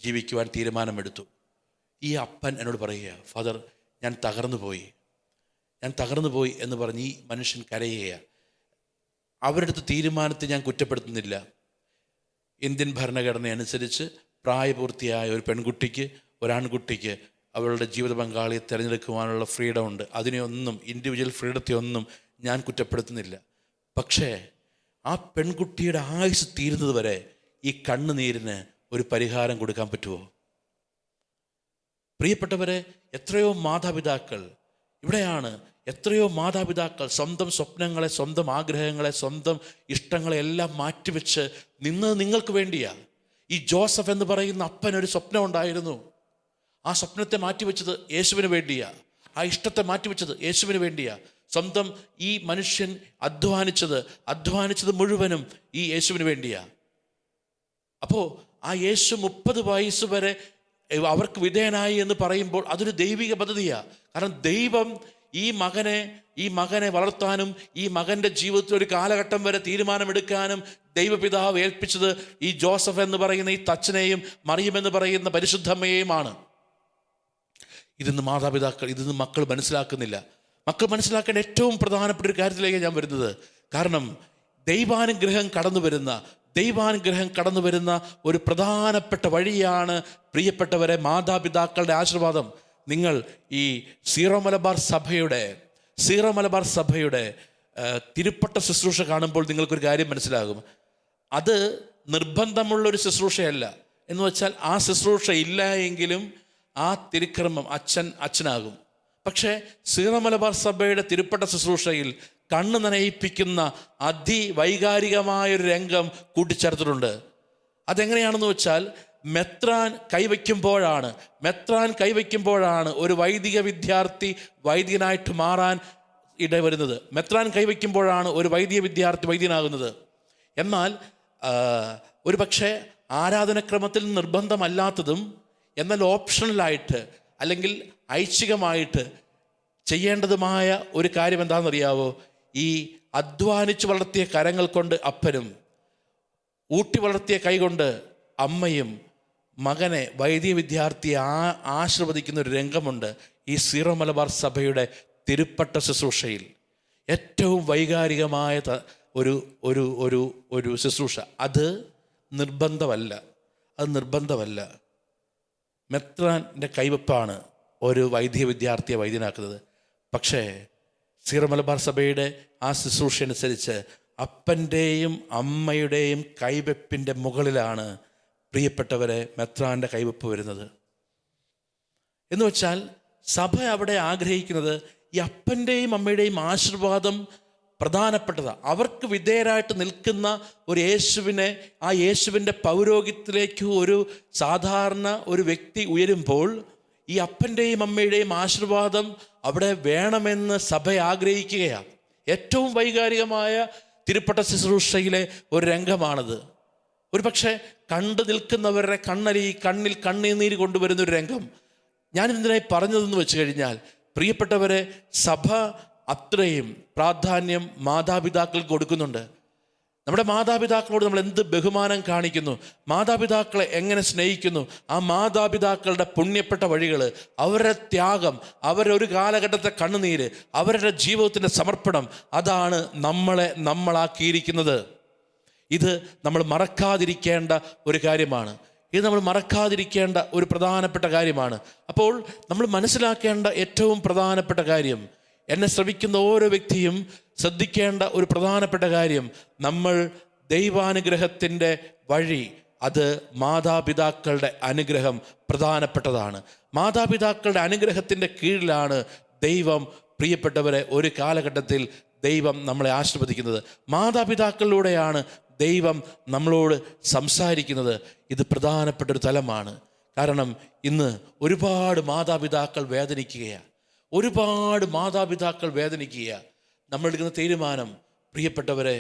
ജീവിക്കുവാൻ തീരുമാനമെടുത്തു. ഈ അപ്പൻ എന്നോട് പറയുക, ഫാദർ, ഞാൻ തകർന്നു പോയി എന്ന് പറഞ്ഞ് ഈ മനുഷ്യൻ കരയുകയാണ്. അവരുടെ അടുത്ത് തീരുമാനത്തെ ഞാൻ കുറ്റപ്പെടുത്തുന്നില്ല. ഇന്ത്യൻ ഭരണഘടന അനുസരിച്ച് പ്രായപൂർത്തിയായ ഒരു പെൺകുട്ടിക്ക്, ഒരാൺകുട്ടിക്ക് അവളുടെ ജീവിത പങ്കാളിയെ തിരഞ്ഞെടുക്കുവാനുള്ള ഫ്രീഡം ഉണ്ട്. അതിനെയൊന്നും, ഇൻഡിവിജ്വൽ ഫ്രീഡത്തെ ഒന്നും ഞാൻ കുറ്റപ്പെടുത്തുന്നില്ല. പക്ഷേ ആ പെൺകുട്ടിയുടെ ആയുസ് തീരുന്നത് വരെ ഈ കണ്ണുനീരിന് ഒരു പരിഹാരം കൊടുക്കാൻ പറ്റുമോ? പ്രിയപ്പെട്ടവരെ, എത്രയോ മാതാപിതാക്കൾ ഇവിടെയാണ്. എത്രയോ മാതാപിതാക്കൾ സ്വന്തം സ്വപ്നങ്ങളെ, സ്വന്തം ആഗ്രഹങ്ങളെ, സ്വന്തം ഇഷ്ടങ്ങളെ എല്ലാം മാറ്റിവെച്ച് നിന്നത് നിങ്ങൾക്ക് വേണ്ടിയാ. ഈ ജോസഫ് എന്ന് പറയുന്ന അപ്പനൊരു സ്വപ്നം ഉണ്ടായിരുന്നു. ആ സ്വപ്നത്തെ മാറ്റിവെച്ചത് യേശുവിന് വേണ്ടിയാ. ആ ഇഷ്ടത്തെ മാറ്റിവെച്ചത് യേശുവിന് വേണ്ടിയാ. സ്വന്തം ഈ മനുഷ്യൻ അധ്വാനിച്ചത് മുഴുവനും ഈ യേശുവിന് വേണ്ടിയാണ്. അപ്പോൾ ആ യേശു 30 വയസ്സ് വരെ അവർക്ക് വിധേയനായി എന്ന് പറയുമ്പോൾ അതൊരു ദൈവിക പദ്ധതിയാണ്. കാരണം ദൈവം ഈ മകനെ വളർത്താനും ഈ മകൻ്റെ ജീവിതത്തിൽ ഒരു കാലഘട്ടം വരെ തീരുമാനമെടുക്കാനും ദൈവപിതാവ് ഏൽപ്പിച്ചത് ഈ ജോസഫ് എന്ന് പറയുന്ന ഈ തച്ചനെയും മറിയം എന്ന് പറയുന്ന പരിശുദ്ധമ്മയെയുമാണ്. ഇതൊന്നും മക്കൾ മനസ്സിലാക്കുന്നില്ല. മക്കൾ മനസ്സിലാക്കേണ്ട ഏറ്റവും പ്രധാനപ്പെട്ട ഒരു കാര്യത്തിലേക്ക് ഞാൻ വരുന്നത്, കാരണം ദൈവാനുഗ്രഹം കടന്നു വരുന്ന ഒരു പ്രധാനപ്പെട്ട വഴിയാണ് പ്രിയപ്പെട്ടവരെ മാതാപിതാക്കളുടെ ആശീർവാദം. നിങ്ങൾ ഈ സീറോ മലബാർ സഭയുടെ തിരുപ്പട്ട ശുശ്രൂഷ കാണുമ്പോൾ നിങ്ങൾക്കൊരു കാര്യം മനസ്സിലാകും. അത് നിർബന്ധമുള്ളൊരു ശുശ്രൂഷയല്ല. എന്ന് വെച്ചാൽ ആ ശുശ്രൂഷ ഇല്ല എങ്കിലും ആ തിരുക്രമം അച്ഛനാകും. പക്ഷേ സീറോ മലബാർ സഭയുടെ തിരുപ്പട്ട ശുശ്രൂഷയിൽ കണ്ണ് നനയിപ്പിക്കുന്ന അതിവൈകാരികമായൊരു രംഗം കൂട്ടിച്ചേർത്തിട്ടുണ്ട്. അതെങ്ങനെയാണെന്ന് വെച്ചാൽ മെത്രാൻ കൈവയ്ക്കുമ്പോഴാണ് ഒരു വൈദിക വിദ്യാർത്ഥി വൈദികനായിട്ട് മാറാൻ ഇടവരുന്നത്. മെത്രാൻ കൈവയ്ക്കുമ്പോഴാണ് ഒരു വൈദിക വിദ്യാർത്ഥി വൈദികനാകുന്നത്. എന്നാൽ ഒരു പക്ഷേ ആരാധനക്രമത്തിൽ നിർബന്ധമല്ലാത്തതും എന്നാൽ ഓപ്ഷണലായിട്ട് അല്ലെങ്കിൽ ഐച്ഛികമായിട്ട് ചെയ്യേണ്ടതുമായ ഒരു കാര്യം എന്താണെന്നറിയാവോ? ഈ അധ്വാനിച്ച് വളർത്തിയ കരങ്ങൾ കൊണ്ട് അപ്പനും ഊട്ടി വളർത്തിയ കൈകൊണ്ട് അമ്മയും മകനെ വൈദിക വിദ്യാർത്ഥിയെ ആശീർവദിക്കുന്ന ഒരു രംഗമുണ്ട് ഈ സീറോ മലബാർ സഭയുടെ തിരുപ്പട്ട ശുശ്രൂഷയിൽ. ഏറ്റവും വൈകാരികമായ ഒരു ഒരു ഒരു ഒരു ശുശ്രൂഷ. അത് നിർബന്ധമല്ല. മെത്രാൻ്റെ കൈവപ്പാണ് ഒരു വൈദിക വിദ്യാർത്ഥിയെ വൈദ്യനാക്കുന്നത്. പക്ഷേ സീറോ മലബാർ സഭയുടെ ആ ശുശ്രൂഷ അനുസരിച്ച് അപ്പൻ്റെയും അമ്മയുടെയും കൈവെപ്പിൻ്റെ മുകളിലാണ് പ്രിയപ്പെട്ടവരെ മെത്രാൻ്റെ കൈവെപ്പ് വരുന്നത്. എന്ന് വെച്ചാൽ സഭ അവിടെ ആഗ്രഹിക്കുന്നത് ഈ അപ്പൻ്റെയും അമ്മയുടെയും ആശീർവാദം പ്രധാനപ്പെട്ടതാണ്. അവർക്ക് വിധേയരായിട്ട് നിൽക്കുന്ന ഒരു യേശുവിൻ്റെ പൗരോഹിത്യത്തിലേക്ക് ഒരു സാധാരണ ഒരു വ്യക്തി ഉയരുമ്പോൾ ഈ അപ്പൻ്റെയും അമ്മയുടെയും ആശീർവാദം അവിടെ വേണമെന്ന് സഭ ആഗ്രഹിക്കുകയാണ്. ഏറ്റവും വൈകാരികമായ തിരുപ്പട്ട ശുശ്രൂഷയിലെ ഒരു രംഗമാണത്. ഒരു പക്ഷേ കണ്ടു നിൽക്കുന്നവരുടെ കണ്ണിൽ കണ്ണുനീര് കൊണ്ടുവരുന്നൊരു രംഗം. ഞാനെന്തിനായി പറഞ്ഞതെന്ന് വെച്ച് കഴിഞ്ഞാൽ, പ്രിയപ്പെട്ടവരെ, സഭ അത്രയും പ്രാധാന്യം മാതാപിതാക്കൾക്ക് കൊടുക്കുന്നുണ്ട്. നമ്മുടെ മാതാപിതാക്കളോട് നമ്മൾ എന്ത് ബഹുമാനം കാണിക്കുന്നു, മാതാപിതാക്കളെ എങ്ങനെ സ്നേഹിക്കുന്നു, ആ മാതാപിതാക്കളുടെ പുണ്യപ്പെട്ട വഴികൾ, അവരുടെ ത്യാഗം, അവരുടെ ഒരു കാലഘട്ടത്തെ കണ്ണുനീര്, അവരുടെ ജീവിതത്തിൻ്റെ സമർപ്പണം, അതാണ് നമ്മളാക്കിയിരിക്കുന്നത്. ഇത് നമ്മൾ മറക്കാതിരിക്കേണ്ട ഒരു കാര്യമാണ്. ഇത് നമ്മൾ മറക്കാതിരിക്കേണ്ട ഒരു പ്രധാനപ്പെട്ട കാര്യമാണ്. അപ്പോൾ നമ്മൾ മനസ്സിലാക്കേണ്ട ഏറ്റവും പ്രധാനപ്പെട്ട കാര്യം, എന്നെ ശ്രവിക്കുന്ന ഓരോ വ്യക്തിയും ശ്രദ്ധിക്കേണ്ട ഒരു പ്രധാനപ്പെട്ട കാര്യം, നമ്മൾ ദൈവാനുഗ്രഹത്തിൻ്റെ വഴി, അത് മാതാപിതാക്കളുടെ അനുഗ്രഹം പ്രധാനപ്പെട്ടതാണ്. മാതാപിതാക്കളുടെ അനുഗ്രഹത്തിൻ്റെ കീഴിലാണ് ദൈവം, പ്രിയപ്പെട്ടവരെ, ഒരു കാലഘട്ടത്തിൽ ദൈവം നമ്മളെ ആശീർവദിക്കുന്നത്. മാതാപിതാക്കളിലൂടെയാണ് ദൈവം നമ്മളോട് സംസാരിക്കുന്നത്. ഇത് പ്രധാനപ്പെട്ടൊരു തലമാണ്. കാരണം ഇന്ന് ഒരുപാട് മാതാപിതാക്കൾ വേദനിക്കുകയാണ്. നമ്മളെടുക്കുന്ന തീരുമാനം, പ്രിയപ്പെട്ടവരെ,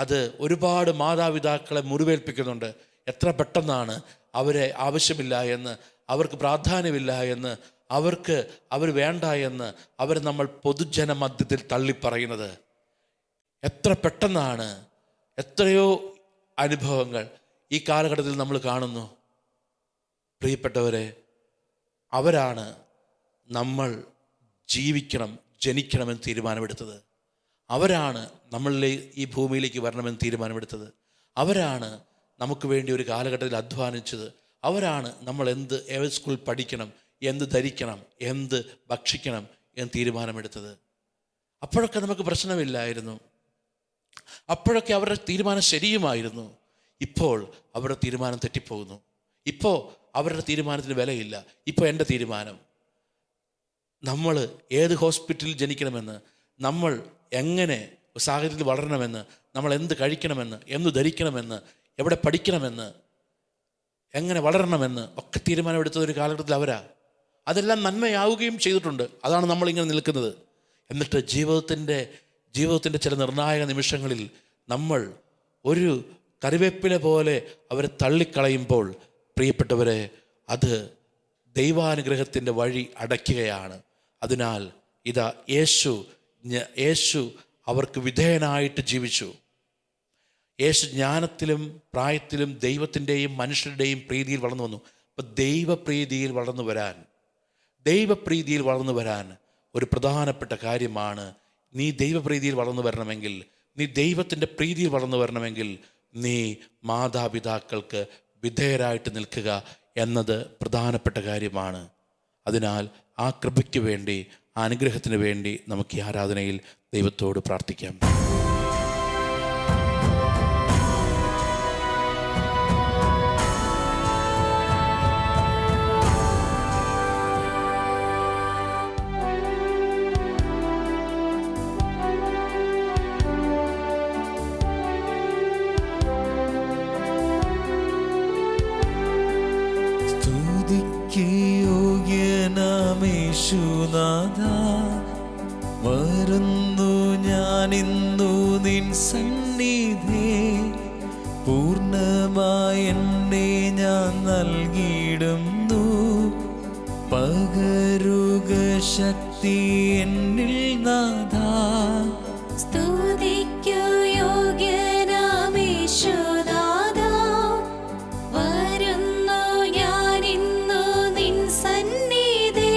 അത് ഒരുപാട് മാതാപിതാക്കളെ മുറിവേൽപ്പിക്കുന്നുണ്ട്. എത്ര പെട്ടെന്നാണ് അവരെ ആവശ്യമില്ല എന്ന്, അവർക്ക് പ്രാധാന്യമില്ല എന്ന്, അവർ വേണ്ട എന്ന് നമ്മൾ പൊതുജന മധ്യത്തിൽ തള്ളിപ്പറയുന്നത്. എത്ര പെട്ടെന്നാണ്, എത്രയോ അനുഭവങ്ങൾ ഈ കാലഘട്ടത്തിൽ നമ്മൾ കാണുന്നു. പ്രിയപ്പെട്ടവരെ, അവരാണ് നമ്മൾ ജനിക്കണമെന്ന് തീരുമാനമെടുത്തത്. അവരാണ് നമ്മളിലെ ഈ ഭൂമിയിലേക്ക് വരണമെന്ന് തീരുമാനമെടുത്തത്. അവരാണ് നമുക്ക് വേണ്ടി ഒരു കാലഘട്ടത്തിൽ അധ്വാനിച്ചത്. അവരാണ് നമ്മൾ ഏത് സ്കൂളിൽ പഠിക്കണം, എന്ത് ധരിക്കണം, എന്ത് ഭക്ഷിക്കണം എന്ന് തീരുമാനമെടുത്തത്. അപ്പോഴൊക്കെ നമുക്ക് പ്രശ്നമില്ലായിരുന്നു. അപ്പോഴൊക്കെ അവരുടെ തീരുമാനം ശരിയുമായിരുന്നു. ഇപ്പോൾ അവരുടെ തീരുമാനം തെറ്റിപ്പോകുന്നു. ഇപ്പോൾ അവരുടെ തീരുമാനത്തിന് വിലയില്ല. ഇപ്പോൾ എൻ്റെ തീരുമാനം, നമ്മൾ ഏത് ഹോസ്പിറ്റലിൽ ജനിക്കണമെന്ന്, നമ്മൾ എങ്ങനെ സാഹചര്യത്തിൽ വളരണമെന്ന്, നമ്മൾ എന്ത് കഴിക്കണമെന്ന്, എന്ത് ധരിക്കണമെന്ന്, എവിടെ പഠിക്കണമെന്ന്, എങ്ങനെ വളരണമെന്ന് ഒക്കെ തീരുമാനമെടുത്തത് ഒരു കാലഘട്ടത്തിൽ അവരാ. അതെല്ലാം നന്മയാവുകയും ചെയ്തിട്ടുണ്ട്. അതാണ് നമ്മളിങ്ങനെ നിൽക്കുന്നത്. എന്നിട്ട് ജീവിതത്തിൻ്റെ ചില നിർണായക നിമിഷങ്ങളിൽ നമ്മൾ ഒരു കറിവേപ്പില പോലെ അവരെ തള്ളിക്കളയുമ്പോൾ, പ്രിയപ്പെട്ടവരെ, അത് ദൈവാനുഗ്രഹത്തിൻ്റെ വഴി അടയ്ക്കുകയാണ്. അതിനാൽ ഇതാ യേശു അവർക്ക് വിധേയനായിട്ട് ജീവിച്ചു. യേശു ജ്ഞാനത്തിലും പ്രായത്തിലും ദൈവത്തിൻ്റെയും മനുഷ്യരുടെയും പ്രീതിയിൽ വളർന്നു വന്നു. അപ്പം ദൈവപ്രീതിയിൽ വളർന്നു വരാൻ ഒരു പ്രധാനപ്പെട്ട കാര്യമാണ്, നീ ദൈവപ്രീതിയിൽ വളർന്നു വരണമെങ്കിൽ, നീ ദൈവത്തിൻ്റെ പ്രീതിയിൽ വളർന്നു വരണമെങ്കിൽ നീ മാതാപിതാക്കൾക്ക് വിധേയരായിട്ട് നിൽക്കുക എന്നത് പ്രധാനപ്പെട്ട കാര്യമാണ്. അതിനാൽ ആ കൃപയ്ക്ക് വേണ്ടി, ആ അനുഗ്രഹത്തിന് വേണ്ടി നമുക്ക് ഈ ആരാധനയിൽ ദൈവത്തോട് പ്രാർത്ഥിക്കാം. യേശുനാഥ, വരുന്നു ഞാനിന്നു നിൻ സന്നിധി, പൂർണ്ണമായി എന്നെ ഞാൻ നൽകിയിടുന്നു, പകരുക ശക്തി എന്നിൽ നാഥ. സ്തുതിക്കു യോഗ്യനാം യേശുനാഥ, വരുന്നു ഞാനിന്നു നിൻ സന്നിധി,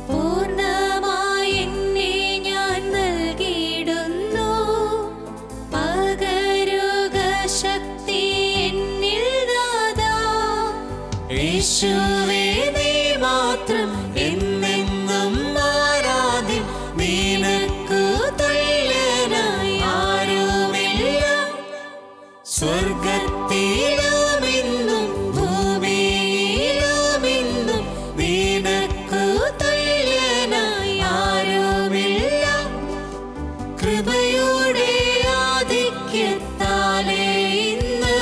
പൂർണ്ണമായി എന്നെ ഞാൻ നൽകിയിടുന്നു, പകരുക ശക്തി എന്നിൽ നാഥ. യേശുവേ നീ മാത്രം എന്നെന്നും ആരാധ്യം, നിനക്കു തുല്യനായി ആരുമില്ല, സ്വർഗത്തിലുമെന്നും ഭൂമിയിലുമെന്നും നിനക്കു തുല്യനായി ആരുമില്ല. കൃപയുടെ ആധിക്യത്താലേ ഇന്ന്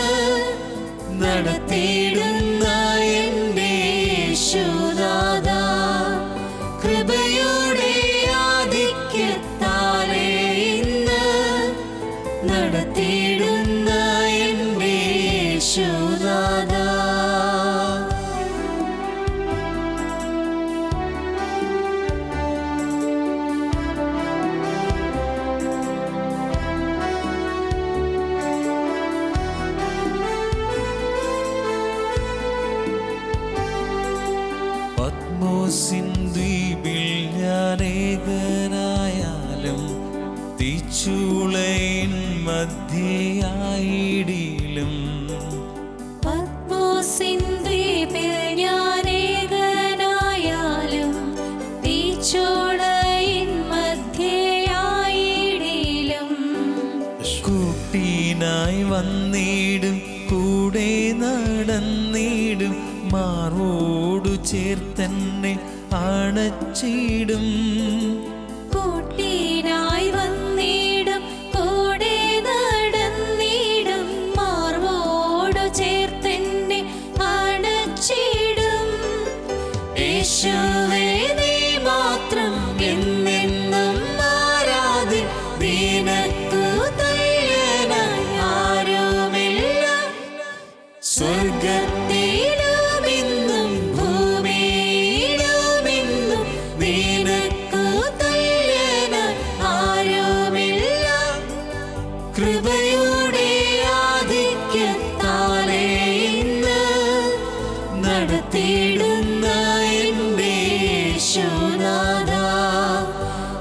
നടത്തിയിടുന്ന എൻ്റെ യേശുനാഥ, കൃപയുടെ ആധിക്യത്താലേ ഇന്ന് നടത്തിയിടുന്ന എൻ്റെ യേശുനാഥ. പത്മോസിൻ ദ്വീപിൽ ഞാനേകനായാലും, തീച്ചൂളയിൻ മധ്യയായിടിലും, പത്മോസിൻ ദ്വീപിൽ ഞാനേകനായാലും, തീച്ചൂളയിൻ മധ്യയായിടിലും, കൂട്ടിനായി വന്നിടും, കൂടെ നടന്നിടും, മാറോടു ചേർത്തന്നെ അണച്ചിടും. കൂട്ടിനായി വന്നിടും, കൂടെ നടന്നിടും, മാർവോടു ചേർത്തെന്നെ അണച്ചിടും. യേശുവേ നീ മാത്രം എന്നെന്നും ആരാധ്യം, നിനക്കു തുല്യനായി ആരുമില്ല, സ്വർഗത്തിലുമെന്നും ഭൂമിയിലുമെന്നും നിനക്കു തുല്യനായി ആരുമില്ല. കൃപയുടെ ആധിക്യത്താലേ ഇന്ന് നടത്തിയിടുന്ന എൻ്റെ യേശുനാഥ,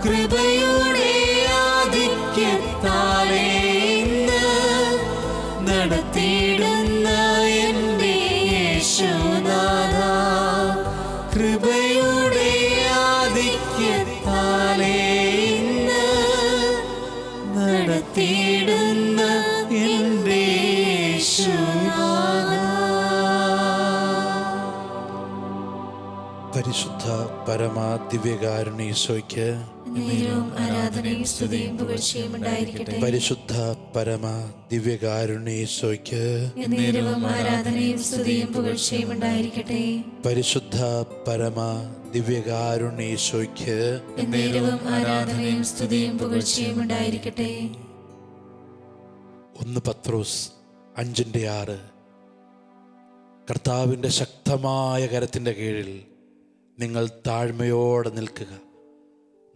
കൃപയുടെ ആധിക്യത്താലേ ഇന്ന് നടത്തിയിടുന്ന എൻ്റെ യേശുനാഥ, കൃപയുടെ ആധിക്യത്താലേ ഇന്ന് നടത്തിയിടുന്ന എൻ്റെ യേശുനാഥ. പരിശുദ്ധ പരിശുദ്ധ പരമാ ദിവ്യകാരുണ്യേശോയ്ക്ക് നേരവും ആരാധനയും സ്തുതിയും പുകഴ്ചയും ഉണ്ടായിരിക്കട്ടെ. പരിശുദ്ധ പരമാ ദിവ്യകാരുണ്യേശോയ്ക്ക് നേരവും ആരാധനയും സ്തുതിയും പുകഴ്ചയും ഉണ്ടായിരിക്കട്ടെ. പരിശുദ്ധ പരമാ ദിവ്യകാരുണ്യേശോയ്ക്ക് നേരവും ആരാധനയും സ്തുതിയും പുകഴ്ചയും ഉണ്ടായിരിക്കട്ടെ. 1 പത്രോസ് 5:6 കർത്താവിൻ്റെ ശക്തമായ കരത്തിൻ്റെ കീഴിൽ നിങ്ങൾ താഴ്മയോടെ നിൽക്കുക.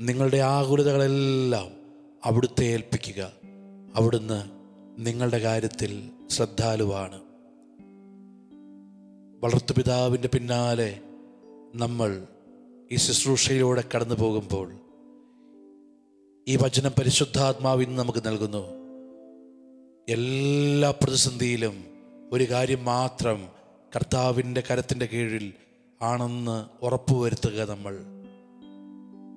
നിങ്ങളുടെ ആകുലതകളെല്ലാം അവിടുത്തെ ഏൽപ്പിക്കുക. അവിടുന്ന് നിങ്ങളുടെ കാര്യത്തിൽ ശ്രദ്ധാലുവാണ്. വളർത്തുപിതാവിൻ്റെ പിന്നാലെ നമ്മൾ ഈ ശുശ്രൂഷയിലൂടെ കടന്നു പോകുമ്പോൾ ഈ വചനം പരിശുദ്ധാത്മാവ് ഇന്ന് നമുക്ക് നൽകുന്നു. എല്ലാ പ്രതിസന്ധിയിലും ഒരു കാര്യം മാത്രം കർത്താവിൻ്റെ കരത്തിൻ്റെ കീഴിൽ ആണെന്ന് ഉറപ്പുവരുത്തുക. നമ്മൾ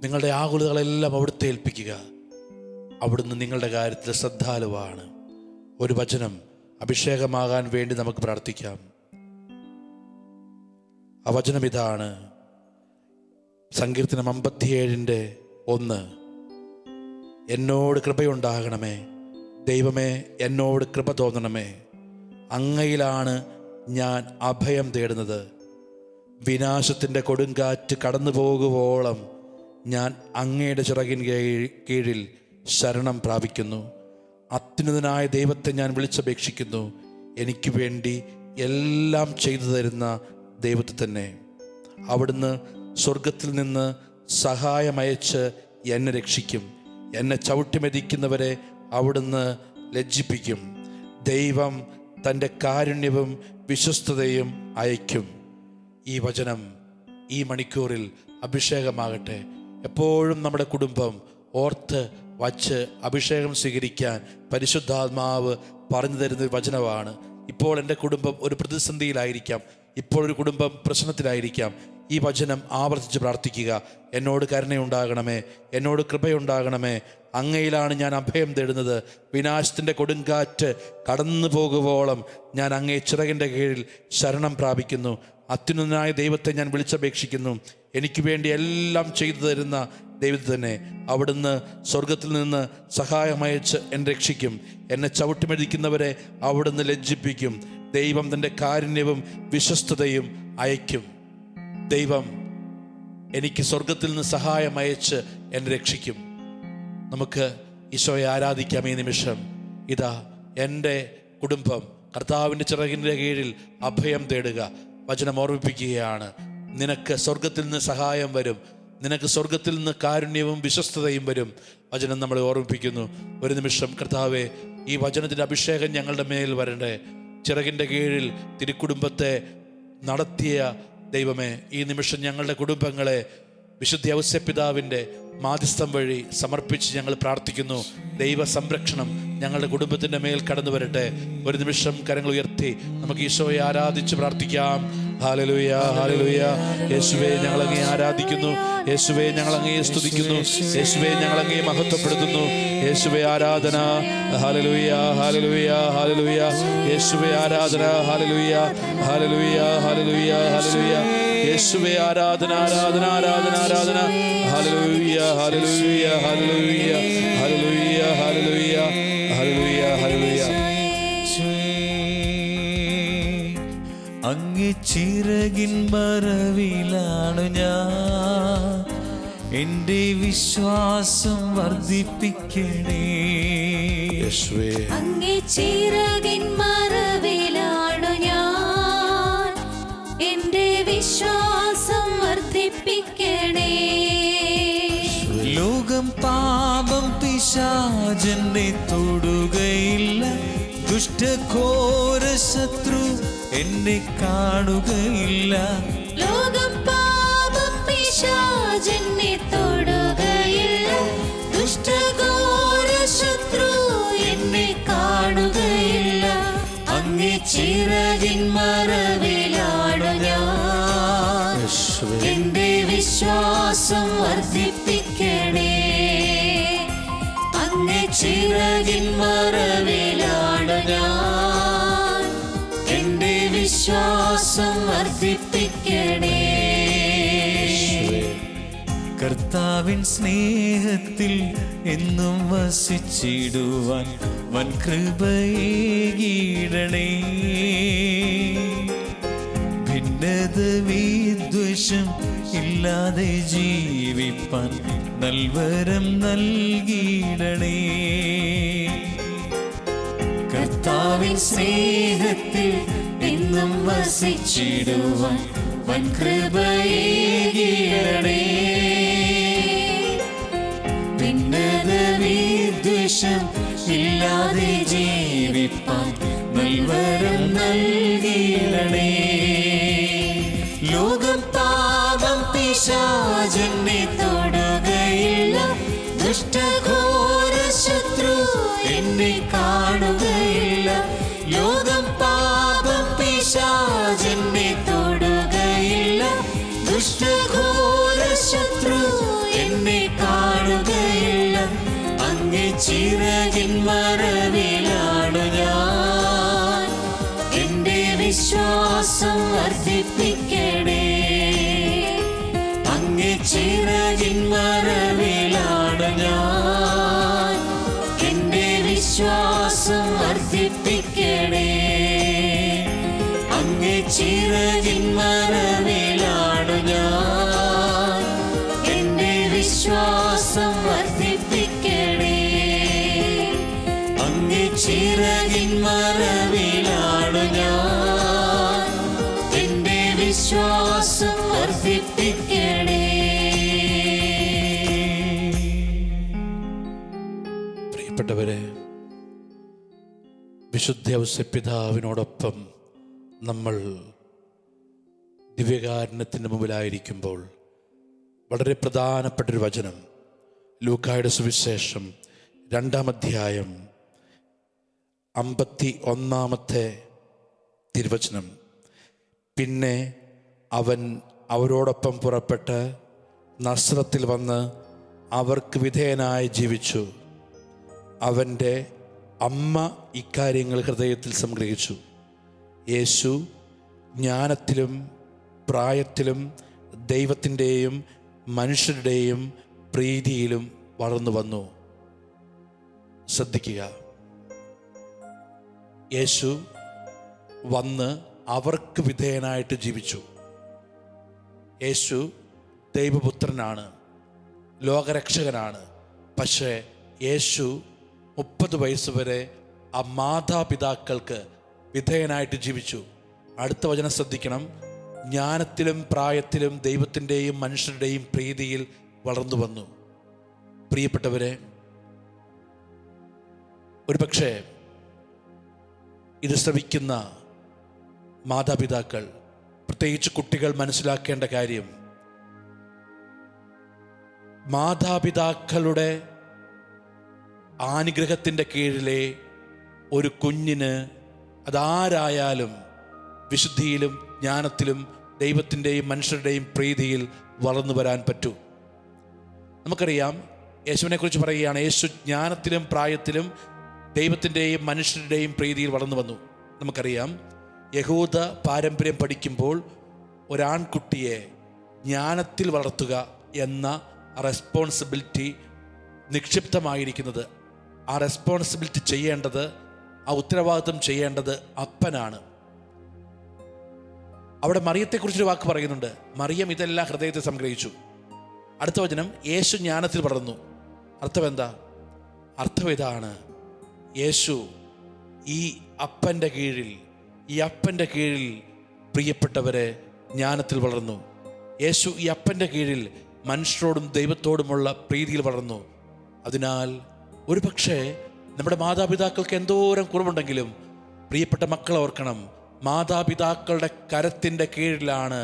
നിങ്ങളുടെ ആകുലതകളെല്ലാം അവിടുത്തെ ഏൽപ്പിക്കുക. അവിടുന്ന് നിങ്ങളുടെ കാര്യത്തിൽ ശ്രദ്ധാലുവാണ്. ഒരു വചനം അഭിഷേകമാകാൻ വേണ്ടി നമുക്ക് പ്രാർത്ഥിക്കാം. ആ വചനം ഇതാണ്. സങ്കീർത്തനം 57:1 എന്നോട് കൃപയുണ്ടാകണമേ, ദൈവമേ എന്നോട് കൃപ തോന്നണമേ. അങ്ങയിലാണ് ഞാൻ അഭയം തേടുന്നത്. വിനാശത്തിൻ്റെ കൊടുങ്കാറ്റ് കടന്നു പോകുവോളം ഞാൻ അങ്ങയുടെ ചിറകിൻ കീഴിൽ ശരണം പ്രാപിക്കുന്നു. അത്യുന്നതനായ ദൈവത്തെ ഞാൻ വിളിച്ചപേക്ഷിക്കുന്നു. എനിക്ക് വേണ്ടി എല്ലാം ചെയ്തു തരുന്ന ദൈവത്തെ തന്നെ. അവിടുന്ന് സ്വർഗത്തിൽ നിന്ന് സഹായമയച്ച് എന്നെ രക്ഷിക്കും. എന്നെ ചവിട്ടിമെതിക്കുന്നവരെ അവിടുന്ന് ലജ്ജിപ്പിക്കും. ദൈവം തൻ്റെ കാരുണ്യവും വിശ്വസ്തതയും അയക്കും. ഈ വചനം ഈ മണിക്കൂറിൽ അഭിഷേകമാകട്ടെ. എപ്പോഴും നമ്മുടെ കുടുംബം ഓർത്ത് വച്ച് അഭിഷേകം സ്വീകരിക്കാൻ പരിശുദ്ധാത്മാവ് പറഞ്ഞു തരുന്നൊരു വചനമാണ്. ഇപ്പോൾ എൻ്റെ കുടുംബം ഒരു പ്രതിസന്ധിയിലായിരിക്കാം, ഇപ്പോൾ ഒരു കുടുംബം പ്രശ്നത്തിലായിരിക്കാം. ഈ വചനം ആവർത്തിച്ച് പ്രാർത്ഥിക്കുക. എന്നോട് കരുണയുണ്ടാകണമേ, എന്നോട് കൃപയുണ്ടാകണമേ. അങ്ങയിലാണ് ഞാൻ അഭയം തേടുന്നത്. വിനാശത്തിൻ്റെ കൊടുങ്കാറ്റ് കടന്നു പോകുവോളം ഞാൻ അങ്ങേ ചിറകിൻ്റെ കീഴിൽ ശരണം പ്രാപിക്കുന്നു. അത്യുന്നതനായ ദൈവത്തെ ഞാൻ വിളിച്ചപേക്ഷിക്കുന്നു. എനിക്ക് വേണ്ടി എല്ലാം ചെയ്തു തരുന്ന ദൈവത്തെ തന്നെ. അവിടുന്ന് സ്വർഗത്തിൽ നിന്ന് സഹായമയച്ച് എന്നെ രക്ഷിക്കും. എന്നെ ചവിട്ടിമെതിക്കുന്നവരെ അവിടുന്ന് ലജ്ജിപ്പിക്കും. ദൈവം തൻ്റെ കാരുണ്യവും വിശ്വസ്തതയും അയക്കും. ദൈവം എനിക്ക് സ്വർഗത്തിൽ നിന്ന് സഹായമയച്ച് എന്നെ രക്ഷിക്കും. നമുക്ക് ഈശോയെ ആരാധിക്കാം ഈ നിമിഷം. ഇതാ എൻ്റെ കുടുംബം കർത്താവിൻ്റെ ചിറകിൻ്റെ കീഴിൽ അഭയം തേടുക. വചനം ഓർമ്മിപ്പിക്കുകയാണ്. നിനക്ക് സ്വർഗത്തിൽ നിന്ന് സഹായം വരും. നിനക്ക് സ്വർഗത്തിൽ നിന്ന് കാരുണ്യവും വിശ്വസ്തതയും വരും. വചനം നമ്മളെ ഓർമ്മിപ്പിക്കുന്നു. ഒരു നിമിഷം കർത്താവേ, ഈ വചനത്തിൻ്റെ അഭിഷേകം ഞങ്ങളുടെ മേൽ വരണ്ടേ. ചിറകിൻ്റെ കീഴിൽ തിരുക്കുടുംബത്തെ നടത്തിയ ദൈവമേ, ഈ നിമിഷം ഞങ്ങളുടെ കുടുംബങ്ങളെ വിശുദ്ധ ഔസേപ്പിതാവിൻ്റെ മാധ്യസ്ഥം വഴി സമർപ്പിച്ച് ഞങ്ങൾ പ്രാർത്ഥിക്കുന്നു. ദൈവ സംരക്ഷണം ഞങ്ങളുടെ കുടുംബത്തിൻ്റെ മേൽ കടന്നു വരട്ടെ. ഒരു നിമിഷം കരങ്ങൾ ഉയർത്തി നമുക്ക് ഈശോയെ ആരാധിച്ച് പ്രാർത്ഥിക്കാം. Hallelujah, hallelujah. യേശുവേ, ഞങ്ങളങ്ങേ ആരാധിക്കുന്നു. യേശുവേ, ഞങ്ങളങ്ങേ സ്തുതിക്കുന്നു. യേശുവേ, ഞങ്ങളങ്ങേ മഹത്വപ്പെടുത്തുന്നു. യേശുവേ, ആരാധന. Hallelujah, hallelujah, hallelujah. യേശുവേ, ആരാധന. Hallelujah, hallelujah, hallelujah, hallelujah. യേശുവേ, ആരാധന, ആരാധന, ആരാധന, ആരാധന. Hallelujah, hallelujah, hallelujah, hallelujah, hallelujah, hallelujah, hallelujah. അങ്ങേ ചിറകിൻ മറവിലാണ് ഞാൻ, എൻ്റെ വിശ്വാസം വർദ്ധിപ്പിക്കണേ. യേശുവേ, അങ്ങേ ചിറകിൻ മറവിലാണു ഞാൻ, എൻ്റെ വിശ്വാസം വർദ്ധിപ്പിക്കണേ. ലോകം പാപം പിശാചെന്നെ തൊടുകയില്ല. ദുഷ്ടഘോര ശത്രു എന്നെ കാണുകയില്ല. ലോകം പാപം പിശാചെന്നെ തൊടുകയില്ല. ദുഷ്ടഘോര ശത്രു എന്നെ കാണുകയില്ല. അങ്ങേ ചിറകിൻ മറവിലാണു ഞാൻ, എൻ്റെ വിശ്വാസം വർദ്ധിപ്പിക്കണേ. അങ്ങേ ചിറകിൻ മറവിലാണു ഞാൻ, എൻ്റെ വിശ്വാസം വർദ്ധിപ്പിക്കണേ. കർത്താവിൻ സ്നേഹത്തിൽ എന്നും വസിച്ചിടുവാൻ വൻ കൃപയേകീടണേ. ഭിന്നത വിദ്വേഷം ഇല്ലാതെ ജീവിപ്പാൻ നൽവരം നൽകിയിടണേ. കർത്താവിൻ സ്നേഹത്തിൽ എന്നും വസിച്ചിടുവാൻ വൻ കൃപയേകീടണേ. ഭിന്നത വിദ്വേഷം ഇല്ലാതെ ജീവിപ്പാൻ നൽവരം നൽകിയിടണേ. ലോകം പാപം പിശാചെന്നെ തൊടുകയില്ല. ദുഷ്ടഘോര ശത്രു എന്നെ കാണുകയില്ല. ലോകം പാപം പിശാചെന്നെ തൊടുകയില്ല. ദുഷ്ടഘോര ശത്രു എന്നെ കാണുകയില്ല. അങ്ങേ ചിറകിൻ മറവിലാണ് ഞാൻ. എന്റെ വിശ്വാസം വർദ്ധിപ്പിക്കണേ. അങ്ങേ ചിറകിൻ മറവിലാണ് ഞാൻ. എന്റെ വിശ്വാസം വർദ്ധിപ്പിക്കണേ. അങ്ങേ ചിറകിൻ മറവിലാണ് ഞാൻ. എന്റെ വിശ്വാസം വർദ്ധിപ്പിക്കണേ. അങ്ങേ ചിറകിൻ മറവിലാണ് ഞാൻ. എന്റെ വിശ്വാസം വർദ്ധിപ്പിക്കണേ. പ്രിയപ്പെട്ടവരെ, വിശുദ്ധ ഔസേപ്പിതാവിനോടൊപ്പം നമ്മൾ ദിവ്യകാരുണ്യത്തിൻ്റെ മുമ്പിലായിരിക്കുമ്പോൾ വളരെ പ്രധാനപ്പെട്ടൊരു വചനം, ലൂക്കായുടെ സുവിശേഷം 2-ാം അധ്യായം 51-ാമത്തെ തിരുവചനം. പിന്നെ അവൻ അവരോടൊപ്പം പുറപ്പെട്ട് നസ്രത്തിൽ വന്ന് അവർക്ക് വിധേയനായി ജീവിച്ചു. അവൻ്റെ അമ്മ ഇക്കാര്യങ്ങൾ ഹൃദയത്തിൽ സംഗ്രഹിച്ചു. യേശു ജ്ഞാനത്തിലും പ്രായത്തിലും ദൈവത്തിൻ്റെയും മനുഷ്യരുടെയും പ്രീതിയിലും വളർന്നു വന്നു. ശ്രദ്ധിക്കുക, യേശു വന്ന് അവർക്ക് വിധേയനായിട്ട് ജീവിച്ചു. യേശു ദൈവപുത്രനാണ്, ലോകരക്ഷകനാണ്. പക്ഷേ യേശു 30 വയസ്സ് വരെ ആ മാതാപിതാക്കൾക്ക് വിധേയനായിട്ട് ജീവിച്ചു. അടുത്ത വചനം ശ്രദ്ധിക്കണം. ജ്ഞാനത്തിലും പ്രായത്തിലും ദൈവത്തിൻ്റെയും മനുഷ്യരുടെയും പ്രീതിയിൽ വളർന്നു വന്നു. പ്രിയപ്പെട്ടവരെ, ഒരുപക്ഷെ ഇത് ശ്രവിക്കുന്ന മാതാപിതാക്കൾ, പ്രത്യേകിച്ച് കുട്ടികൾ മനസ്സിലാക്കേണ്ട കാര്യം, മാതാപിതാക്കളുടെ അനുഗ്രഹത്തിൻ്റെ കീഴിലെ ഒരു കുഞ്ഞിന് അതാരായാലും വിശുദ്ധിയിലും ജ്ഞാനത്തിലും ദൈവത്തിൻ്റെയും മനുഷ്യരുടെയും പ്രീതിയിൽ വളർന്നു വരാൻ പറ്റൂ. നമുക്കറിയാം, യേശുവിനെക്കുറിച്ച് പറയുകയാണ്, യേശു ജ്ഞാനത്തിലും പ്രായത്തിലും ദൈവത്തിൻ്റെയും മനുഷ്യരുടെയും പ്രീതിയിൽ വളർന്നു വന്നു. നമുക്കറിയാം, യഹൂദ പാരമ്പര്യം പഠിക്കുമ്പോൾ ഒരാൺകുട്ടിയെ ജ്ഞാനത്തിൽ വളർത്തുക എന്ന റെസ്പോൺസിബിലിറ്റി നിക്ഷിപ്തമായിരിക്കുന്നത്, ആ റെസ്പോൺസിബിലിറ്റി ചെയ്യേണ്ടത്, ആ ഉത്തരവാദിത്വം ചെയ്യേണ്ടത് അപ്പനാണ്. അവിടെ മറിയത്തെക്കുറിച്ചൊരു വാക്ക് പറയുന്നുണ്ട്. മറിയം ഇതെല്ലാം ഹൃദയത്തെ സംഗ്രഹിച്ചു. അടുത്ത വചനം, യേശു ജ്ഞാനത്തിൽ വളർന്നു. അർത്ഥം എന്താ? അർത്ഥം ഇതാണ്, യേശു ഈ അപ്പൻ്റെ കീഴിൽ പ്രിയപ്പെട്ടവരെ ജ്ഞാനത്തിൽ വളർന്നു. യേശു ഈ അപ്പൻ്റെ കീഴിൽ മനുഷ്യരോടും ദൈവത്തോടുമുള്ള പ്രീതിയിൽ വളർന്നു. അതിനാൽ ഒരുപക്ഷെ നമ്മുടെ മാതാപിതാക്കൾക്ക് എന്തോരം കുറവുണ്ടെങ്കിലും പ്രിയപ്പെട്ട മക്കളെ ഓർക്കണം, മാതാപിതാക്കളുടെ കരത്തിൻ്റെ കീഴിലാണ്